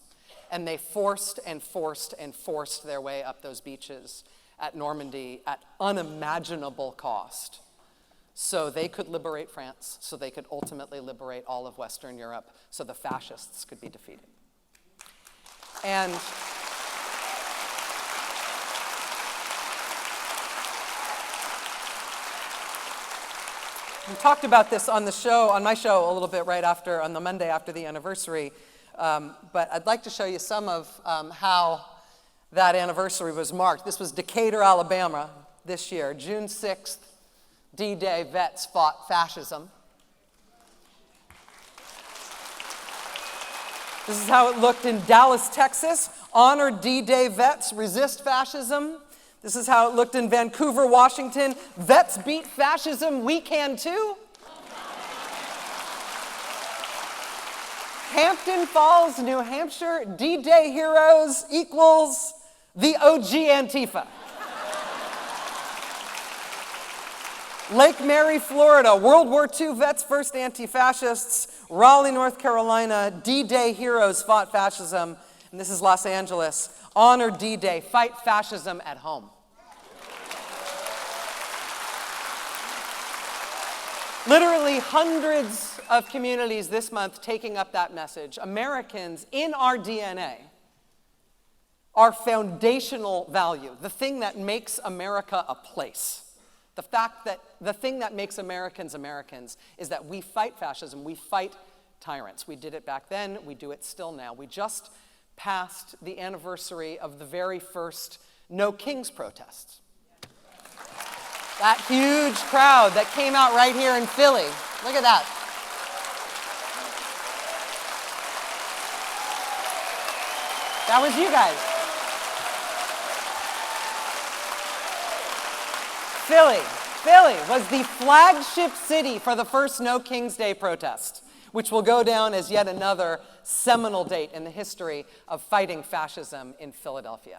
Speaker 1: And they forced and forced and forced their way up those beaches at Normandy at unimaginable cost, so they could liberate France, so they could ultimately liberate all of Western Europe, so the fascists could be defeated. And we talked about this on my show, a little bit on the Monday after the anniversary, but I'd like to show you some of how that anniversary was marked. This was Decatur, Alabama this year, June 6th. D-Day vets fought fascism. This is how it looked in Dallas, Texas. Honor D-Day vets, resist fascism. This is how it looked in Vancouver, Washington. Vets beat fascism, we can too. Hampton Falls, New Hampshire, D-Day heroes equals the OG Antifa. Lake Mary, Florida, World War II vets, first anti-fascists. Raleigh, North Carolina, D-Day heroes fought fascism. And this is Los Angeles. Honor D-Day, fight fascism at home. Literally hundreds of communities this month taking up that message. Americans, in our DNA, our foundational value, the thing that makes America a place, the thing that makes Americans Americans is that we fight fascism, we fight tyrants. We did it back then, we do it still now. We just passed the anniversary of the very first No Kings protests. That huge crowd that came out right here in Philly. Look at that. That was you guys. Philly was the flagship city for the first No Kings Day protest, which will go down as yet another seminal date in the history of fighting fascism in Philadelphia.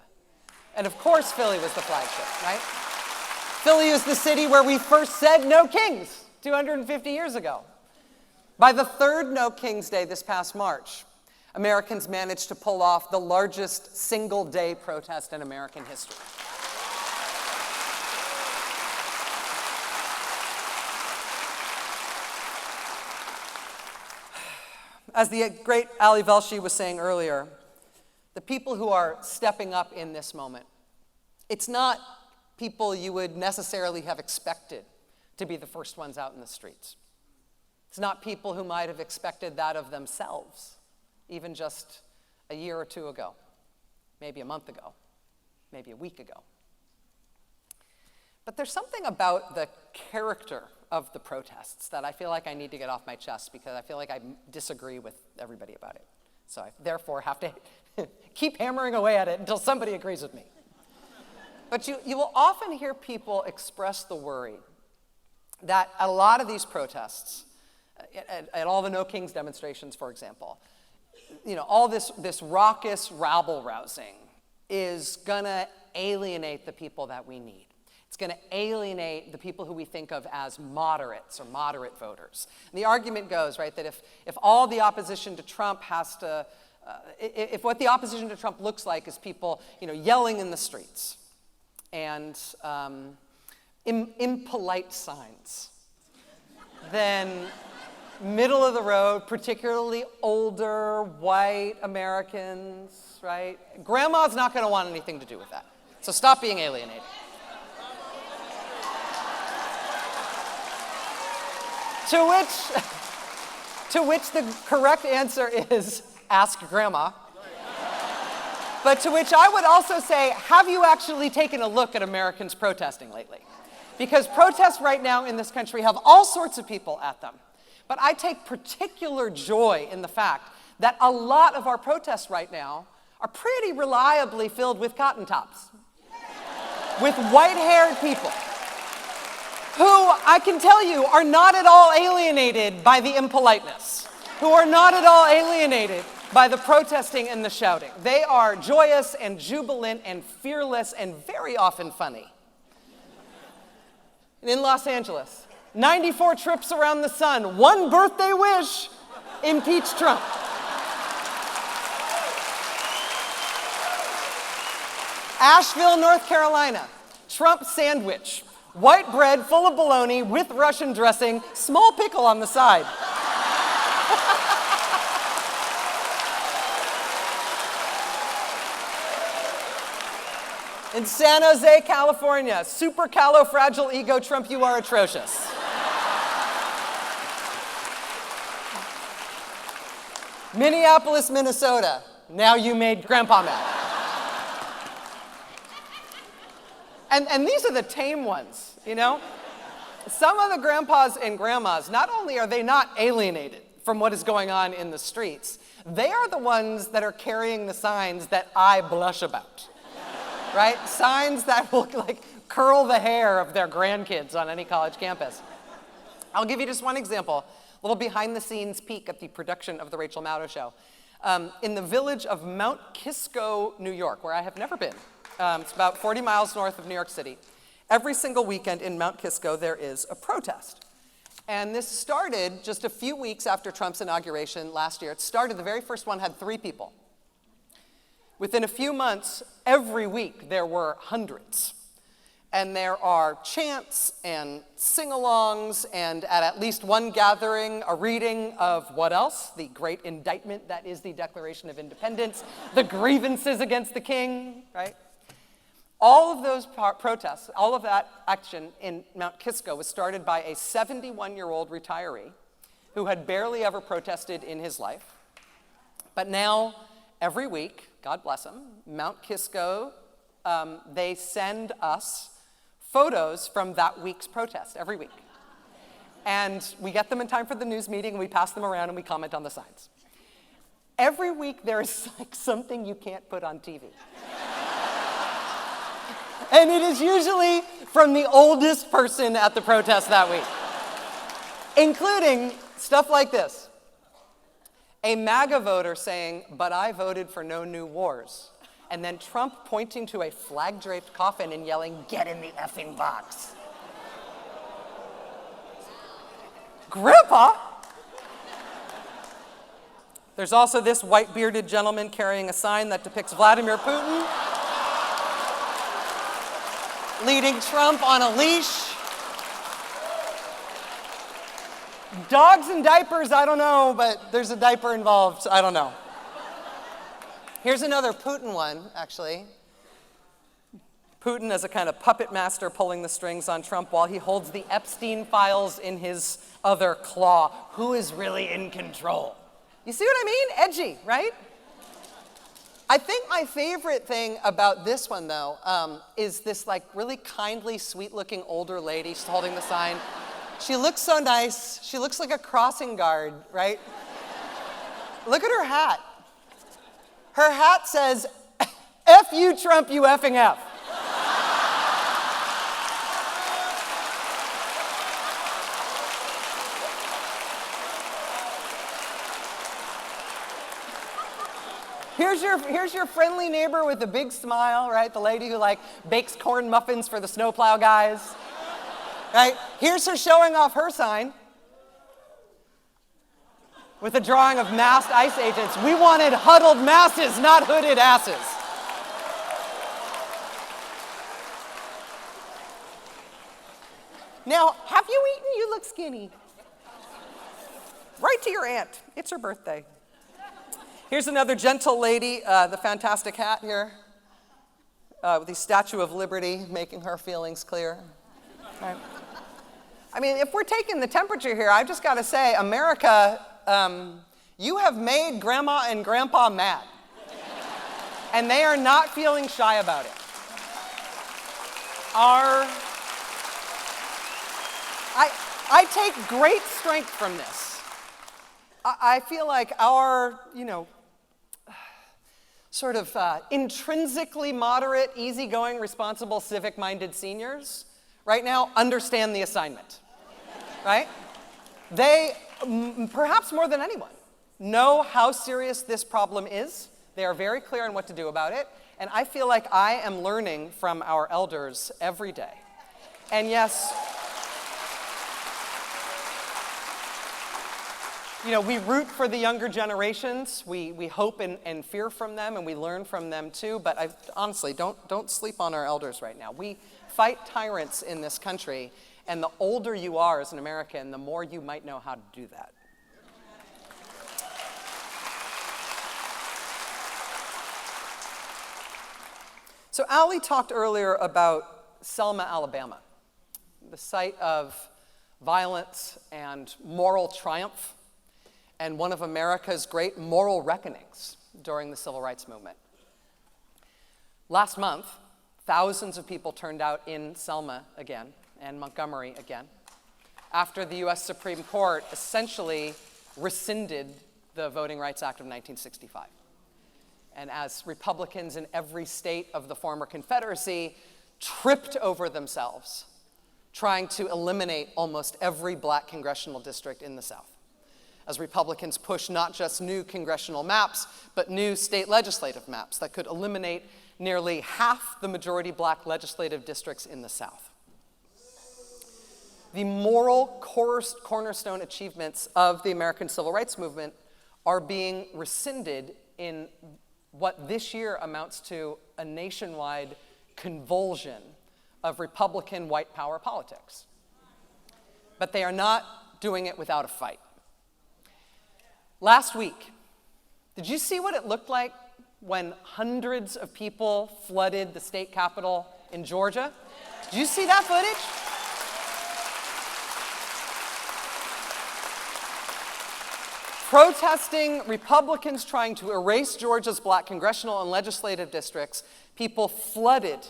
Speaker 1: And of course, Philly was the flagship, right? Philly is the city where we first said no kings 250 years ago. By the third No Kings Day this past March, Americans managed to pull off the largest single-day protest in American history. As the great Ali Velshi was saying earlier, the people who are stepping up in this moment, it's not people you would necessarily have expected to be the first ones out in the streets. It's not people who might have expected that of themselves, even just a year or two ago, maybe a month ago, maybe a week ago. But there's something about the character of the protests that I feel like I need to get off my chest because I feel like I disagree with everybody about it. So I therefore have to keep hammering away at it until somebody agrees with me. But you will often hear people express the worry that at a lot of these protests, at all the No Kings demonstrations, for example, all this raucous rabble-rousing is gonna alienate the people that we need. It's going to alienate the people who we think of as moderates or moderate voters. And the argument goes, right, that if all the opposition to Trump has to, if what the opposition to Trump looks like is people, yelling in the streets and impolite signs, then middle of the road, particularly older white Americans, right? Grandma's not going to want anything to do with that. So stop being alienated. To which the correct answer is, ask Grandma. But to which I would also say, have you actually taken a look at Americans protesting lately? Because protests right now in this country have all sorts of people at them. But I take particular joy in the fact that a lot of our protests right now are pretty reliably filled with cotton tops, with white-haired people, who I can tell you are not at all alienated by the impoliteness, who are not at all alienated by the protesting and the shouting. They are joyous and jubilant and fearless and very often funny. And in Los Angeles, 94 trips around the sun, one birthday wish, impeach Trump. Asheville, North Carolina, Trump sandwich. White bread full of bologna with Russian dressing, small pickle on the side. In San Jose, California, supercalifragilistic Trump, you are atrocious. Minneapolis, Minnesota, now you made Grandpa mad. And these are the tame ones, Some of the grandpas and grandmas, not only are they not alienated from what is going on in the streets, they are the ones that are carrying the signs that I blush about, right? Signs that will curl the hair of their grandkids on any college campus. I'll give you just one example, a little behind-the-scenes peek at the production of The Rachel Maddow Show. In the village of Mount Kisco, New York, where I have never been, it's about 40 miles north of New York City. Every single weekend in Mount Kisco, there is a protest. And this started just a few weeks after Trump's inauguration last year. It started, the very first one had 3 people, Within a few months, every week there were hundreds. And there are chants and sing-alongs, and at least one gathering, a reading of what else? The great indictment that is the Declaration of Independence, the grievances against the king, right? All of those protests, all of that action in Mount Kisco was started by a 71-year-old retiree who had barely ever protested in his life. But now, every week, God bless him, Mount Kisco, they send us photos from that week's protest every week. And we get them in time for the news meeting, and we pass them around, and we comment on the signs. Every week there is like something you can't put on TV. And it is usually from the oldest person at the protest that week, including stuff like this. A MAGA voter saying, "But I voted for no new wars." And then Trump pointing to a flag-draped coffin and yelling, "Get in the effing box." Grandpa! There's also this white-bearded gentleman carrying a sign that depicts Vladimir Putin leading Trump on a leash. Dogs and diapers, I don't know, but there's a diaper involved, I don't know. Here's another Putin one, actually. Putin as a kind of puppet master pulling the strings on Trump while he holds the Epstein files in his other claw. Who is really in control? You see what I mean? Edgy, right? I think my favorite thing about this one, though, is this like really kindly, sweet-looking older lady. She's holding the sign. She looks so nice. She looks like a crossing guard, right? Look at her hat. Her hat says, "F you, Trump, you effing F." Here's your friendly neighbor with a big smile, right? The lady who like bakes corn muffins for the snowplow guys, right? Here's her showing off her sign with a drawing of masked ICE agents. We wanted huddled masses, not hooded asses. Now, have you eaten? You look skinny. Write to your aunt. It's her birthday. Here's another gentle lady, the fantastic hat here, with the Statue of Liberty making her feelings clear. Right. I mean, if we're taking the temperature here, I've just got to say, America, you have made Grandma and Grandpa mad. And they are not feeling shy about it. I take great strength from this. I feel like our, sort of intrinsically moderate, easygoing, responsible, civic-minded seniors right now understand the assignment, right? They, perhaps more than anyone, know how serious this problem is. They are very clear on what to do about it. And I feel like I am learning from our elders every day. And yes, we root for the younger generations. We hope and fear from them, and we learn from them too. But honestly, don't sleep on our elders right now. We fight tyrants in this country, and the older you are as an American, the more you might know how to do that. So Ali talked earlier about Selma, Alabama, the site of violence and moral triumph, and one of America's great moral reckonings during the Civil Rights Movement. Last month, thousands of people turned out in Selma again, and Montgomery again, after the US Supreme Court essentially rescinded the Voting Rights Act of 1965. And as Republicans in every state of the former Confederacy tripped over themselves, trying to eliminate almost every black congressional district in the South. As Republicans pushed not just new congressional maps, but new state legislative maps that could eliminate nearly half the majority black legislative districts in the South. The moral cornerstone achievements of the American Civil Rights Movement are being rescinded in what this year amounts to a nationwide convulsion of Republican white power politics. But they are not doing it without a fight. Last week, did you see what it looked like when hundreds of people flooded the state capitol in Georgia? Did you see that footage? Protesting Republicans trying to erase Georgia's black congressional and legislative districts, people flooded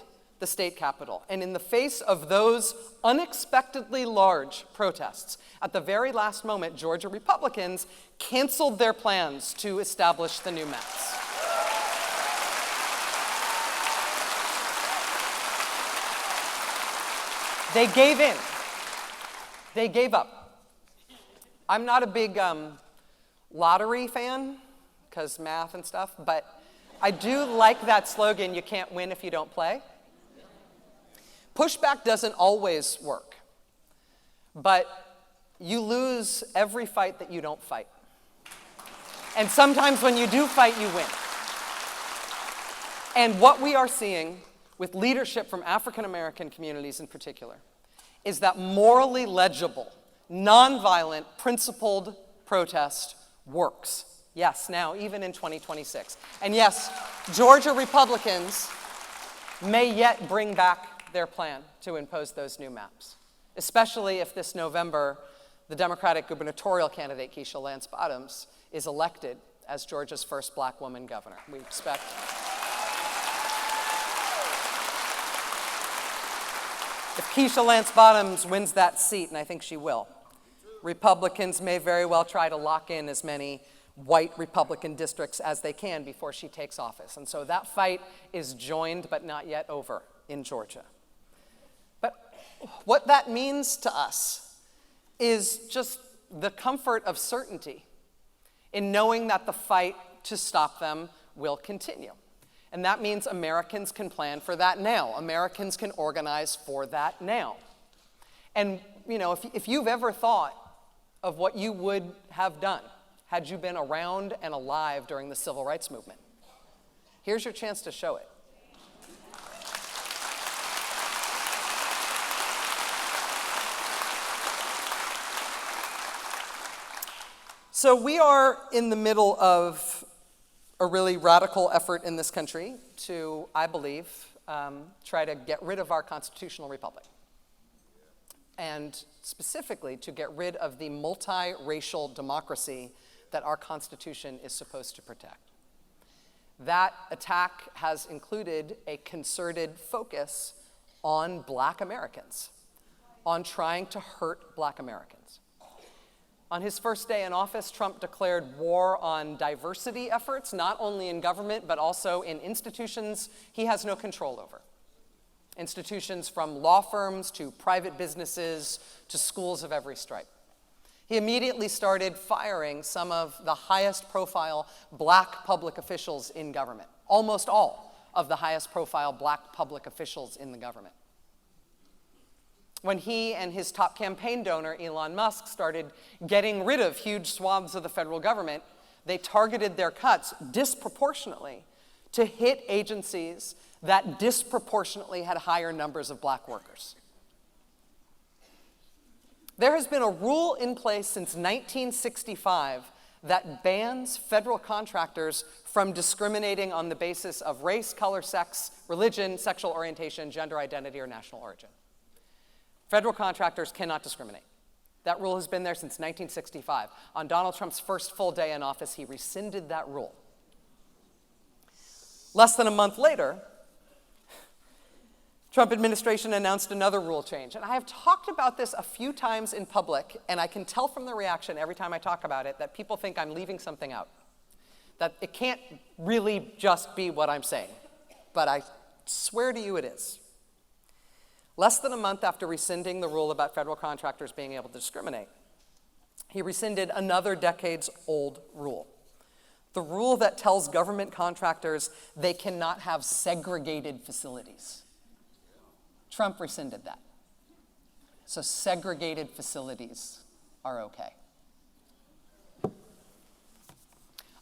Speaker 1: the state capitol. And in the face of those unexpectedly large protests, at the very last moment, Georgia Republicans canceled their plans to establish the new maps. They gave in. They gave up. I'm not a big lottery fan, because math and stuff, but I do like that slogan, you can't win if you don't play. Pushback doesn't always work, but you lose every fight that you don't fight. And sometimes when you do fight, you win. And what we are seeing with leadership from African American communities in particular is that morally legible, nonviolent, principled protest works. Yes, now, even in 2026. And yes, Georgia Republicans may yet bring back their plan to impose those new maps, especially if this November the Democratic gubernatorial candidate, Keisha Lance Bottoms, is elected as Georgia's first black woman governor. We expect. If Keisha Lance Bottoms wins that seat, and I think she will, Republicans may very well try to lock in as many white Republican districts as they can before she takes office. And so that fight is joined but not yet over in Georgia. But what that means to us is just the comfort of certainty in knowing that the fight to stop them will continue. And that means Americans can plan for that now. Americans can organize for that now. And, you know, if you've ever thought of what you would have done had you been around and alive during the civil rights movement, here's your chance to show it. So we are in the middle of a really radical effort in this country to, I believe, try to get rid of our constitutional republic. And specifically to get rid of the multiracial democracy that our Constitution is supposed to protect. That attack has included a concerted focus on black Americans, on trying to hurt black Americans. On his first day in office, Trump declared war on diversity efforts, not only in government, but also in institutions he has no control over. Institutions from law firms to private businesses to schools of every stripe. He immediately started firing some of the highest profile black public officials in government, almost all of the highest profile black public officials in the government. When he and his top campaign donor, Elon Musk, started getting rid of huge swaths of the federal government, they targeted their cuts disproportionately to hit agencies that disproportionately had higher numbers of black workers. There has been a rule in place since 1965 that bans federal contractors from discriminating on the basis of race, color, sex, religion, sexual orientation, gender identity, or national origin. Federal contractors cannot discriminate. That rule has been there since 1965. On Donald Trump's first full day in office, he rescinded that rule. Less than a month later, Trump administration announced another rule change. And I have talked about this a few times in public, and I can tell from the reaction every time I talk about it that people think I'm leaving something out. That it can't really just be what I'm saying. But I swear to you it is. Less than a month after rescinding the rule about federal contractors being able to discriminate, he rescinded another decades-old rule. The rule that tells government contractors they cannot have segregated facilities. Trump rescinded that. So segregated facilities are okay.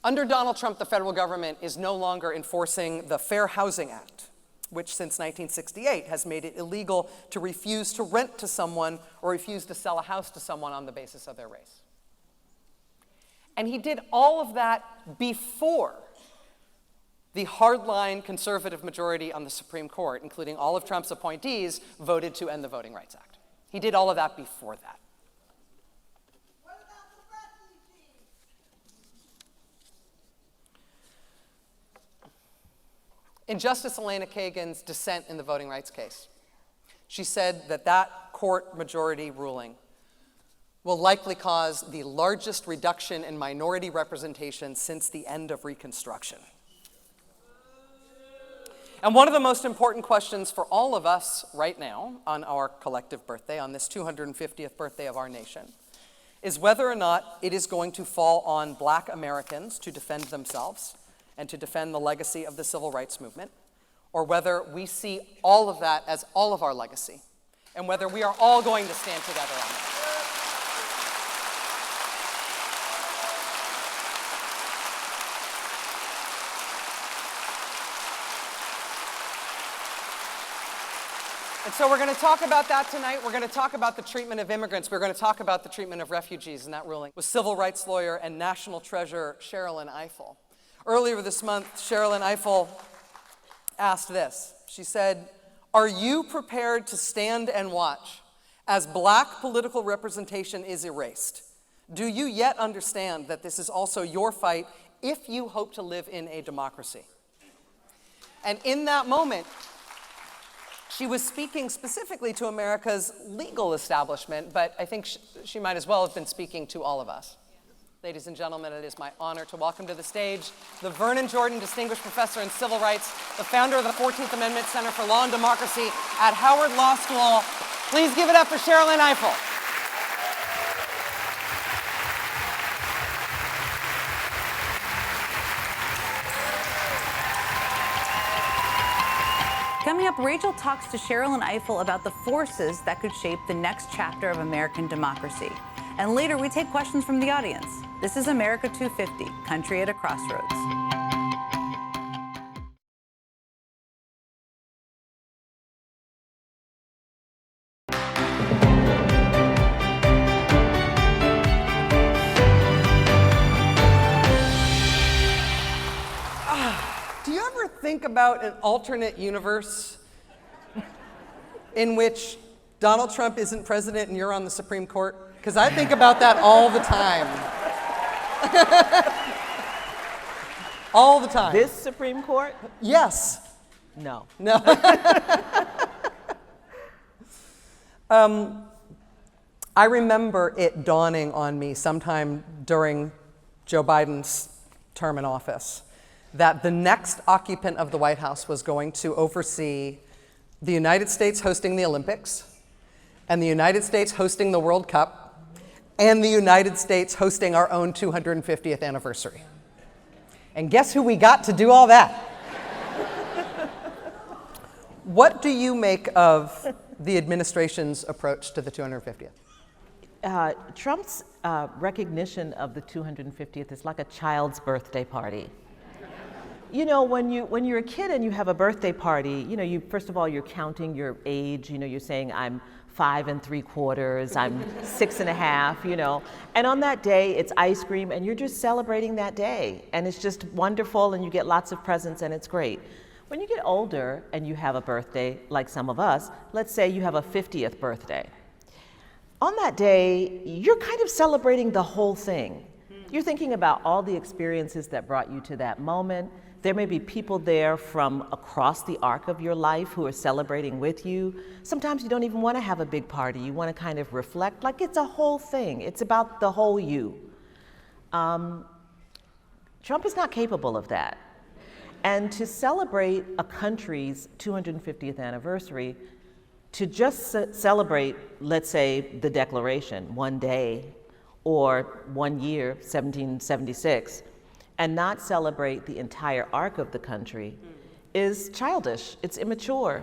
Speaker 1: Under Donald Trump, the federal government is no longer enforcing the Fair Housing Act, which since 1968 has made it illegal to refuse to rent to someone or refuse to sell a house to someone on the basis of their race. And he did all of that before the hardline conservative majority on the Supreme Court, including all of Trump's appointees, voted to end the Voting Rights Act. He did all of that before that.
Speaker 7: What about the refugees?
Speaker 1: In Justice Elena Kagan's dissent in the voting rights case, she said that that court majority ruling will likely cause the largest reduction in minority representation since the end of Reconstruction. And one of the most important questions for all of us right now on our collective birthday, on this 250th birthday of our nation, is whether or not it is going to fall on Black Americans to defend themselves and to defend the legacy of the civil rights movement, or whether we see all of that as all of our legacy, and whether we are all going to stand together on that. And so we're going to talk about that tonight. We're going to talk about the treatment of immigrants. We're going to talk about the treatment of refugees in that ruling with civil rights lawyer and national treasure Sherrilyn Ifill. Earlier this month, Sherrilyn Ifill asked this. She said, "Are you prepared to stand and watch as Black political representation is erased? Do you yet understand that this is also your fight if you hope to live in a democracy?" And in that moment, she was speaking specifically to America's legal establishment, but I think she might as well have been speaking to all of us. Ladies and gentlemen, it is my honor to welcome to the stage the Vernon Jordan Distinguished Professor in Civil Rights, the founder of the 14th Amendment Center for Law and Democracy at Howard Law School. Please give it up for Sherrilyn Ifill.
Speaker 5: Coming up, Rachel talks to Sherrilyn Ifill about the forces that could shape the next chapter of American democracy. And later, we take questions from the audience. This is America 250, Country at a Crossroads.
Speaker 1: Do you ever think about an alternate universe in which Donald Trump isn't president and you're on the Supreme Court? Because I think about that all the time. All the time.
Speaker 8: This Supreme Court?
Speaker 1: Yes.
Speaker 8: No.
Speaker 1: No. I remember it dawning on me sometime during Joe Biden's term in office that the next occupant of the White House was going to oversee the United States hosting the Olympics, and the United States hosting the World Cup, and the United States hosting our own 250th anniversary. And guess who we got to do all that? What do you make of the administration's approach to the 250th?
Speaker 8: Trump's recognition of the 250th is like a child's birthday party. You know, when you're a kid and you have a birthday party, you know, first of all, you're counting your age. You know, you're saying, I'm 5 3/4, I'm 6 1/2, you know. And on that day, it's ice cream, and you're just celebrating that day. And it's just wonderful, and you get lots of presents, and it's great. When you get older and you have a birthday, like some of us, let's say you have a 50th birthday. On that day, you're kind of celebrating the whole thing. You're thinking about all the experiences that brought you to that moment. There may be people there from across the arc of your life who are celebrating with you. Sometimes you don't even want to have a big party. You want to kind of reflect like it's a whole thing. It's about the whole you. Trump is not capable of that. And to celebrate a country's 250th anniversary, to just celebrate, let's say, the Declaration, one day, or 1 year, 1776, and not celebrate the entire arc of the country is childish, it's immature,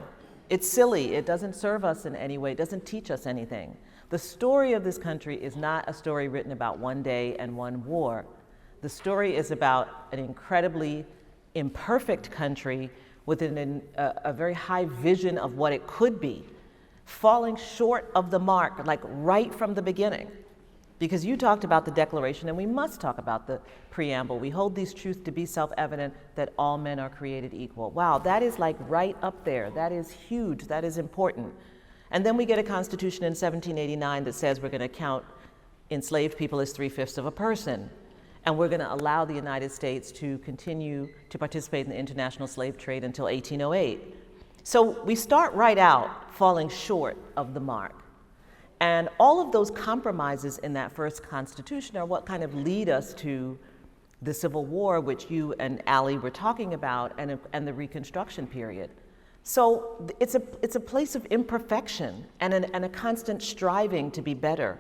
Speaker 8: it's silly, it doesn't serve us in any way, it doesn't teach us anything. The story of this country is not a story written about one day and one war. The story is about an incredibly imperfect country with a very high vision of what it could be, falling short of the mark, like right from the beginning. Because you talked about the Declaration, and we must talk about the preamble. We hold these truths to be self-evident, that all men are created equal. Wow, that is like right up there. That is huge. That is important. And then we get a Constitution in 1789 that says we're going to count enslaved people as 3/5 of a person. And we're going to allow the United States to continue to participate in the international slave trade until 1808. So we start right out falling short of the mark. And all of those compromises in that first Constitution are what kind of lead us to the Civil War, which you and Ali were talking about, and the Reconstruction period. So it's a place of imperfection and a constant striving to be better.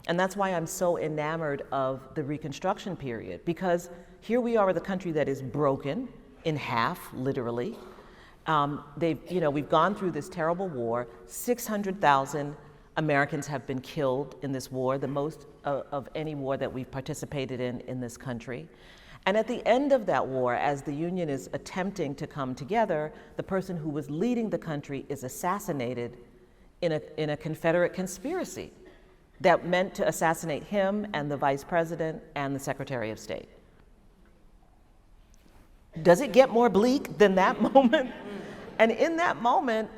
Speaker 8: And that's why I'm so enamored of the Reconstruction period, because here we are with a country that is broken in half, literally. We've gone through this terrible war. 600,000 Americans have been killed in this war, the most of any war that we've participated in this country. And at the end of that war, as the Union is attempting to come together, the person who was leading the country is assassinated in a Confederate conspiracy that meant to assassinate him and the Vice President and the Secretary of State. Does it get more bleak than that moment? And in that moment,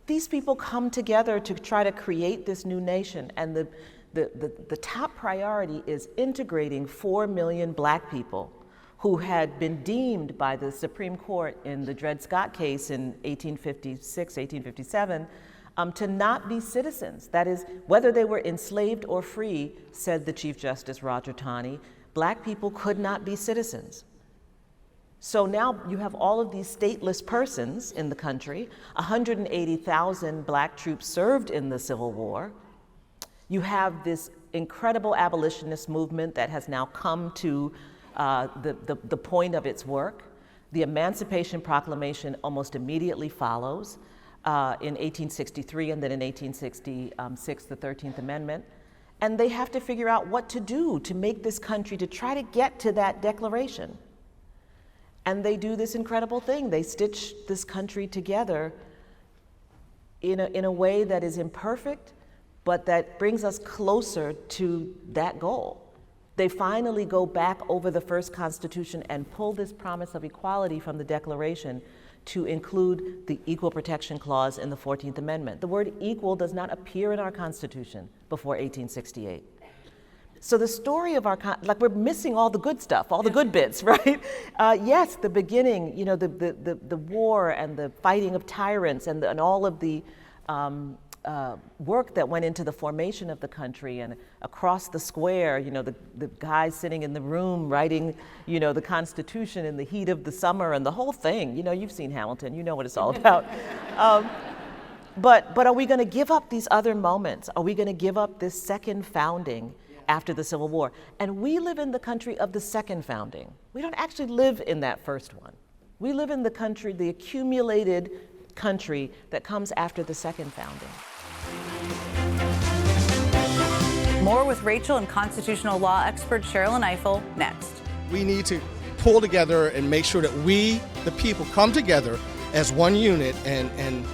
Speaker 8: these people come together to try to create this new nation, and the top priority is integrating 4 million Black people who had been deemed by the Supreme Court in the Dred Scott case in 1856, 1857, to not be citizens. That is, whether they were enslaved or free, said the Chief Justice Roger Taney, Black people could not be citizens. So now you have all of these stateless persons in the country. 180,000 Black troops served in the Civil War. You have this incredible abolitionist movement that has now come to the point of its work. The Emancipation Proclamation almost immediately follows in 1863, and then in 1866, the 13th Amendment. And they have to figure out what to do to make this country, to try to get to that declaration. And they do this incredible thing. They stitch this country together in a way that is imperfect, but that brings us closer to that goal. They finally go back over the first Constitution and pull this promise of equality from the Declaration to include the Equal Protection Clause in the 14th Amendment. The word equal does not appear in our Constitution before 1868. So the story of our, like we're missing all the good stuff, all the good bits, right? Yes, the beginning, the war and the fighting of tyrants and all of the work that went into the formation of the country, and across the square, the guys sitting in the room writing, the Constitution in the heat of the summer and the whole thing. You've seen Hamilton, you know what it's all about. But are we going to give up these other moments? Are we going to give up this second founding after the Civil War? And we live in the country of the second founding. We don't actually live in that first one. We live in the country, the accumulated country that comes after the second founding.
Speaker 5: More with Rachel and constitutional law expert Sherrilyn Ifill next.
Speaker 9: We need to pull together and make sure that we, the people, come together as one unit and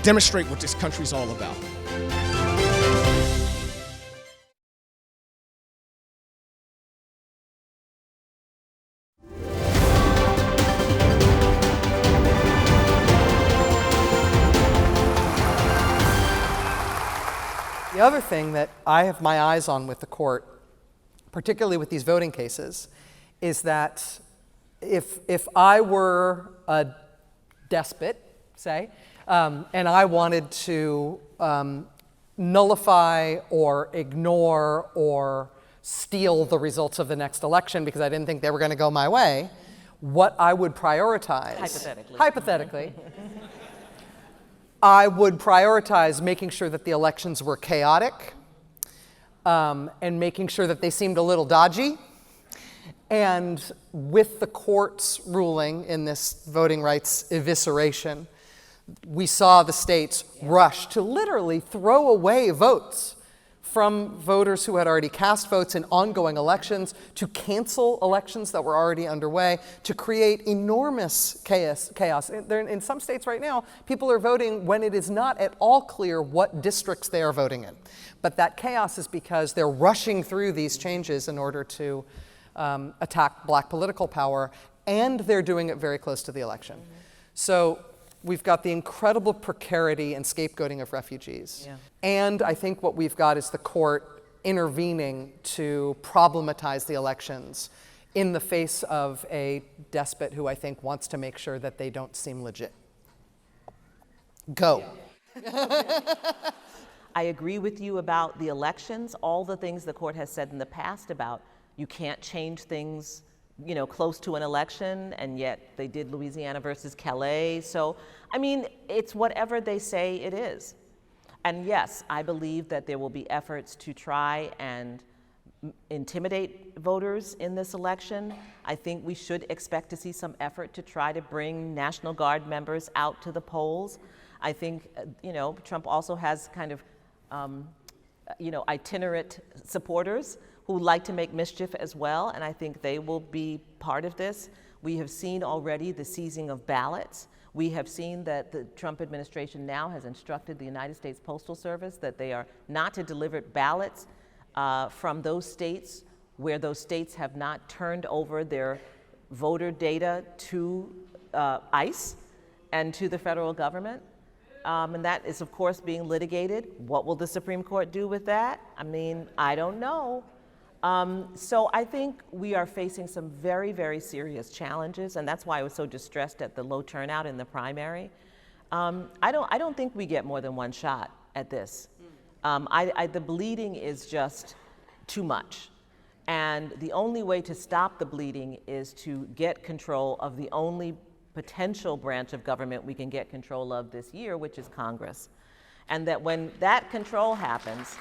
Speaker 9: demonstrate what this country's all about.
Speaker 1: The other thing that I have my eyes on with the court, particularly with these voting cases, is that if I were a despot, say, and I wanted to nullify or ignore or steal the results of the next election because I didn't think they were going to go my way, what I would prioritize, hypothetically, I would prioritize making sure that the elections were chaotic and making sure that they seemed a little dodgy. And with the court's ruling in this voting rights evisceration, we saw the states rush to literally throw away votes from voters who had already cast votes in ongoing elections, to cancel elections that were already underway, to create enormous chaos. In some states right now, people are voting when it is not at all clear what districts they are voting in. But that chaos is because they're rushing through these changes in order to attack black political power, and they're doing it very close to the election. So we've got the incredible precarity and scapegoating of refugees.
Speaker 8: Yeah.
Speaker 1: And I think what we've got is the court intervening to problematize the elections in the face of a despot who I think wants to make sure that they don't seem legit. Go.
Speaker 8: I agree with you about the elections, all the things the court has said in the past about you can't change things, you know, close to an election, and yet they did Louisiana versus Calais. So, I mean, it's whatever they say it is. And yes, I believe that there will be efforts to try and intimidate voters in this election. I think we should expect to see some effort to try to bring National Guard members out to the polls. I think, you know, Trump also has kind of, you know, itinerant supporters who like to make mischief as well, and I think they will be part of this. We have seen already the seizing of ballots. We have seen that the Trump administration now has instructed the United States Postal Service that they are not to deliver ballots from those states where those states have not turned over their voter data to ICE and to the federal government. And that is, of course, being litigated. What will the Supreme Court do with that? I mean, I don't know. So I think we are facing some very, very serious challenges, and that's why I was so distressed at the low turnout in the primary. I don't think we get more than one shot at this. The bleeding is just too much. And the only way to stop the bleeding is to get control of the only potential branch of government we can get control of this year, which is Congress. And that when that control happens,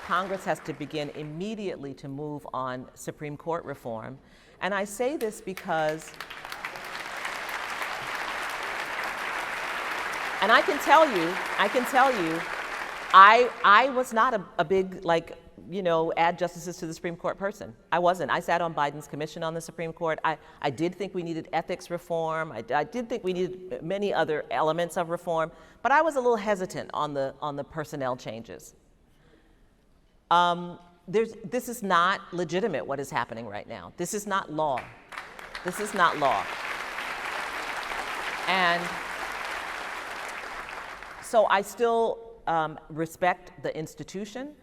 Speaker 8: Congress has to begin immediately to move on Supreme Court reform. And I say this because, and I can tell you, I was not a big, like, you know, add justices to the Supreme Court person. I wasn't. I sat on Biden's commission on the Supreme Court. I did think we needed ethics reform. I did think we needed many other elements of reform, but I was a little hesitant on the personnel changes. This is not legitimate, what is happening right now. This is not law. This is not law. And so I still respect the institution.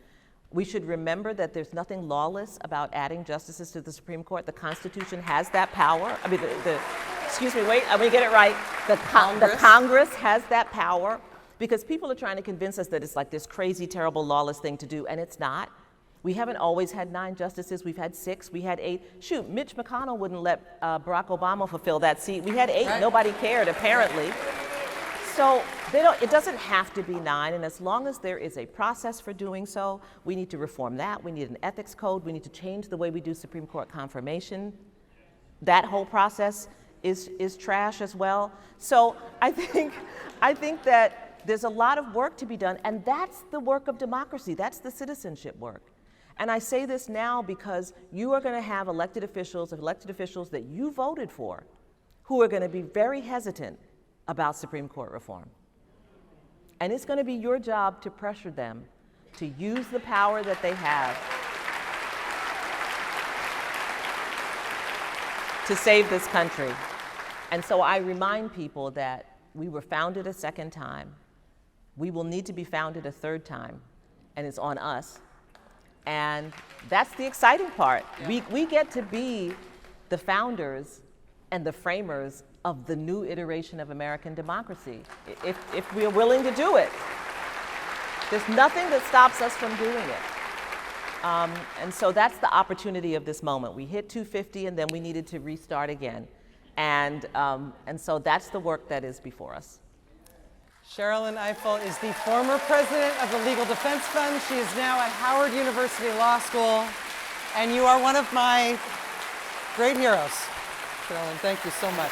Speaker 8: We should remember that there's nothing lawless about adding justices to the Supreme Court. The Constitution has that power. I mean, excuse me, wait, I'm gonna get it right. The Congress has that power, because people are trying to convince us that it's like this crazy, terrible, lawless thing to do, and it's not. We haven't always had 9 justices. We've had 6, we had 8. Shoot, Mitch McConnell wouldn't let Barack Obama fulfill that seat. We had 8, right. Nobody cared, apparently. So it doesn't have to be 9, and as long as there is a process for doing so, we need to reform that. We need an ethics code. We need to change the way we do Supreme Court confirmation. That whole process is trash as well. So I think that there's a lot of work to be done, and that's the work of democracy. That's the citizenship work. And I say this now because you are going to have elected officials that you voted for who are going to be very hesitant about Supreme Court reform. And it's going to be your job to pressure them to use the power that they have to save this country. And so I remind people that we were founded a second time. We will need to be founded a third time, and it's on us. And that's the exciting part. Yeah. We get to be the founders and the framers of the new iteration of American democracy, if we are willing to do it. There's nothing that stops us from doing it. And so that's the opportunity of this moment. We hit 250 and then we needed to restart again. And so that's the work that is before us.
Speaker 1: Sherrilyn Ifill is the former president of the Legal Defense Fund. She is now at Howard University Law School, and you are one of my great heroes. Sherrilyn, thank you so much.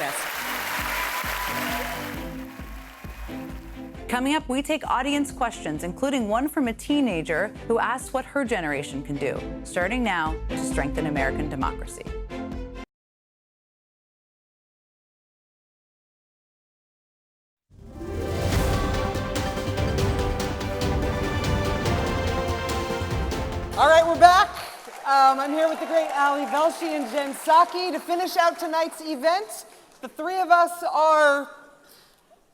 Speaker 5: Coming up, we take audience questions, including one from a teenager who asks what her generation can do, starting now, to strengthen American democracy.
Speaker 1: All right, we're back. I'm here with the great Ali Velshi and Jen Psaki to finish out tonight's event. The three of us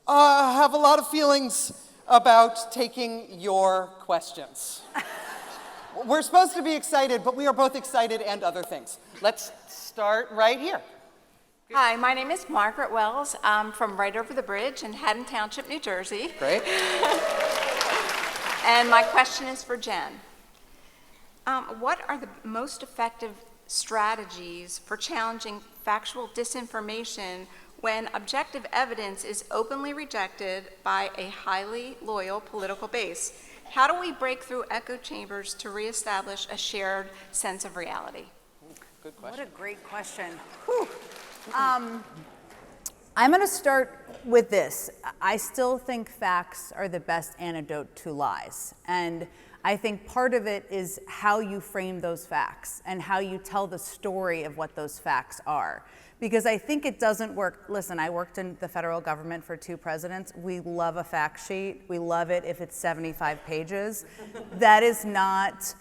Speaker 1: have a lot of feelings about taking your questions. We're supposed to be excited, but we are both excited and other things. Let's start right here.
Speaker 10: Hi, my name is Margaret Wells. I'm from right over the bridge in Haddon Township, New Jersey.
Speaker 1: Great.
Speaker 10: And my question is for Jen. What are the most effective strategies for challenging factual disinformation when objective evidence is openly rejected by a highly loyal political base? How do we break through echo chambers to reestablish a shared sense of reality?
Speaker 1: Good question.
Speaker 5: What a great question. Whew. I'm going to start with this. I still think facts are the best antidote to lies. And I think part of it is how you frame those facts and how you tell the story of what those facts are. Because I think it doesn't work. Listen, I worked in the federal government for 2 presidents. We love a fact sheet. We love it if it's 75 pages. That is not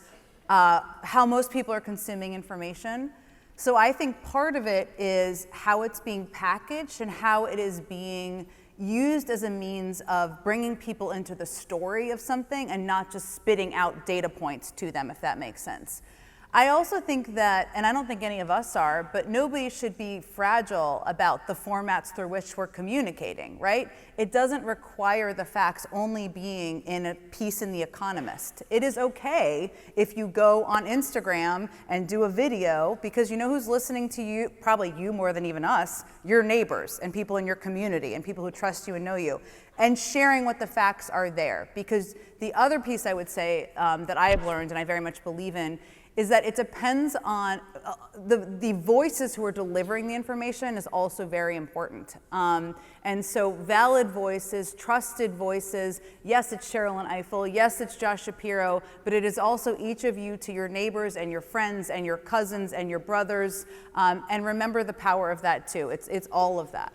Speaker 5: how most people are consuming information. So I think part of it is how it's being packaged and how it is being used as a means of bringing people into the story of something and not just spitting out data points to them, if that makes sense. I also think that, and I don't think any of us are, but nobody should be fragile about the formats through which we're communicating, right? It doesn't require the facts only being in a piece in The Economist. It is okay if you go on Instagram and do a video, because you know who's listening to you, probably you more than even us, your neighbors and people in your community and people who trust you and know you, and sharing what the facts are there. Because the other piece I would say that I have learned and I very much believe in is that it depends on the voices who are delivering the information is also very important. And so valid voices, trusted voices, yes, it's Sherrilyn Ifill, yes, it's Josh Shapiro, but it is also each of you to your neighbors and your friends and your cousins and your brothers, and remember the power of that too. It's all of that.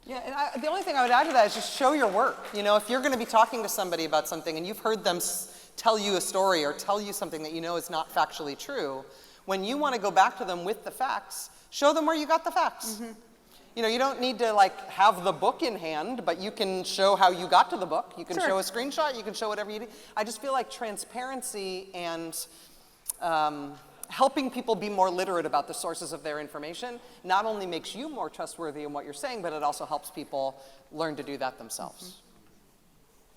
Speaker 1: Yeah, and the only thing I would add to that is just show your work. You know, if you're going to be talking to somebody about something and you've heard them tell you a story or tell you something that you know is not factually true, when you want to go back to them with the facts, show them where you got the facts. Mm-hmm. You know, you don't need to like have the book in hand, but you can show how you got to the book. You can show a screenshot, you can show whatever you do. I just feel like transparency and helping people be more literate about the sources of their information not only makes you more trustworthy in what you're saying, but it also helps people learn to do that themselves. Mm-hmm.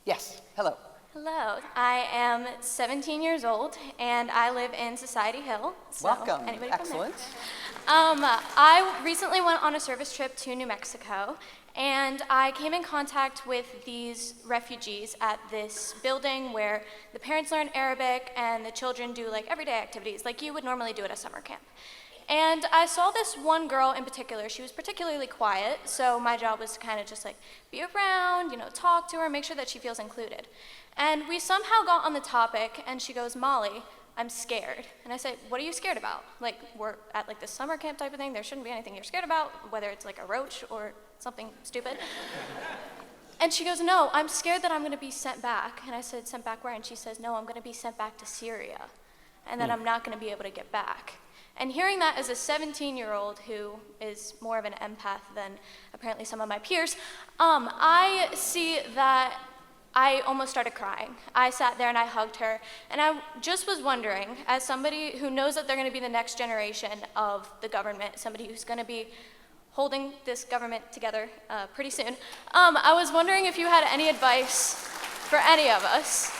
Speaker 1: Yes, hello.
Speaker 11: Hello, I am 17 years old and I live in Society Hill. So
Speaker 1: welcome,
Speaker 11: anybody
Speaker 1: excellent.
Speaker 11: I recently went on a service trip to New Mexico and I came in contact with these refugees at this building where the parents learn Arabic and the children do like everyday activities like you would normally do at a summer camp. And I saw this one girl in particular. She was particularly quiet, so my job was to kind of just like be around, you know, talk to her, make sure that she feels included. And we somehow got on the topic, and she goes, Molly, I'm scared. And I said, what are you scared about? Like, we're at like this summer camp type of thing. There shouldn't be anything you're scared about, whether it's like a roach or something stupid. And she goes, no, I'm scared that I'm gonna be sent back. And I said, sent back where? And she says, no, I'm gonna be sent back to Syria. And then I'm not gonna be able to get back. And hearing that as a 17-year-old who is more of an empath than apparently some of my peers, I see that I almost started crying. I sat there and I hugged her, and I just was wondering, as somebody who knows that they're gonna be the next generation of the government, somebody who's gonna be holding this government together pretty soon, I was wondering if you had any advice for any of us,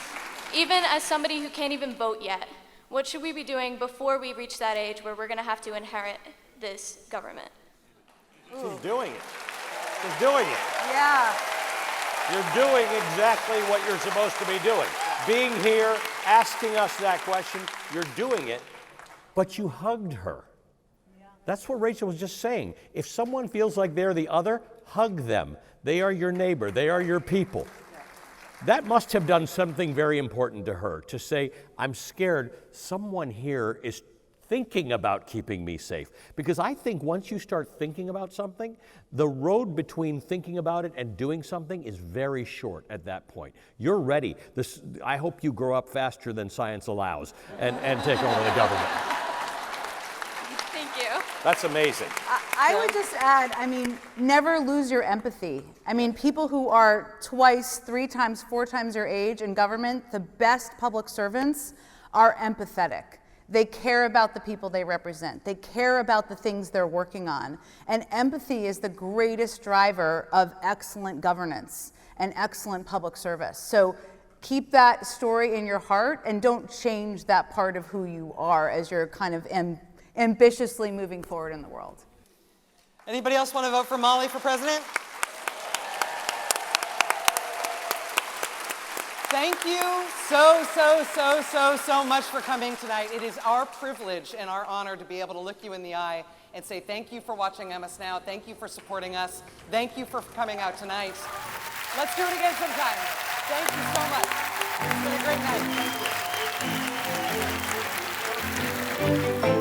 Speaker 11: even as somebody who can't even vote yet. What should we be doing before we reach that age where we're gonna have to inherit this government?
Speaker 12: She's doing it. She's doing it.
Speaker 5: Yeah.
Speaker 12: You're doing exactly what you're supposed to be doing. Being here, asking us that question, you're doing it, but you hugged her. That's what Rachel was just saying. If someone feels like they're the other, hug them. They are your neighbor, they are your people. That must have done something very important to her, to say, I'm scared someone here is thinking about keeping me safe. Because I think once you start thinking about something, the road between thinking about it and doing something is very short at that point. You're ready. I hope you grow up faster than science allows and take over the government.
Speaker 10: Thank you.
Speaker 12: That's amazing.
Speaker 5: I would just add, never lose your empathy. People who are twice, 3 times, 4 times your age in government, the best public servants are empathetic. They care about the people they represent. They care about the things they're working on. And empathy is the greatest driver of excellent governance and excellent public service. So keep that story in your heart and don't change that part of who you are as you're kind of ambitiously moving forward in the world.
Speaker 1: Anybody else want to vote for Molly for president? Thank you so much for coming tonight. It is our privilege and our honor to be able to look you in the eye and say thank you for watching MS Now. Thank you for supporting us. Thank you for coming out tonight. Let's do it again sometime. Thank you so much. It's been a great night. Thank you.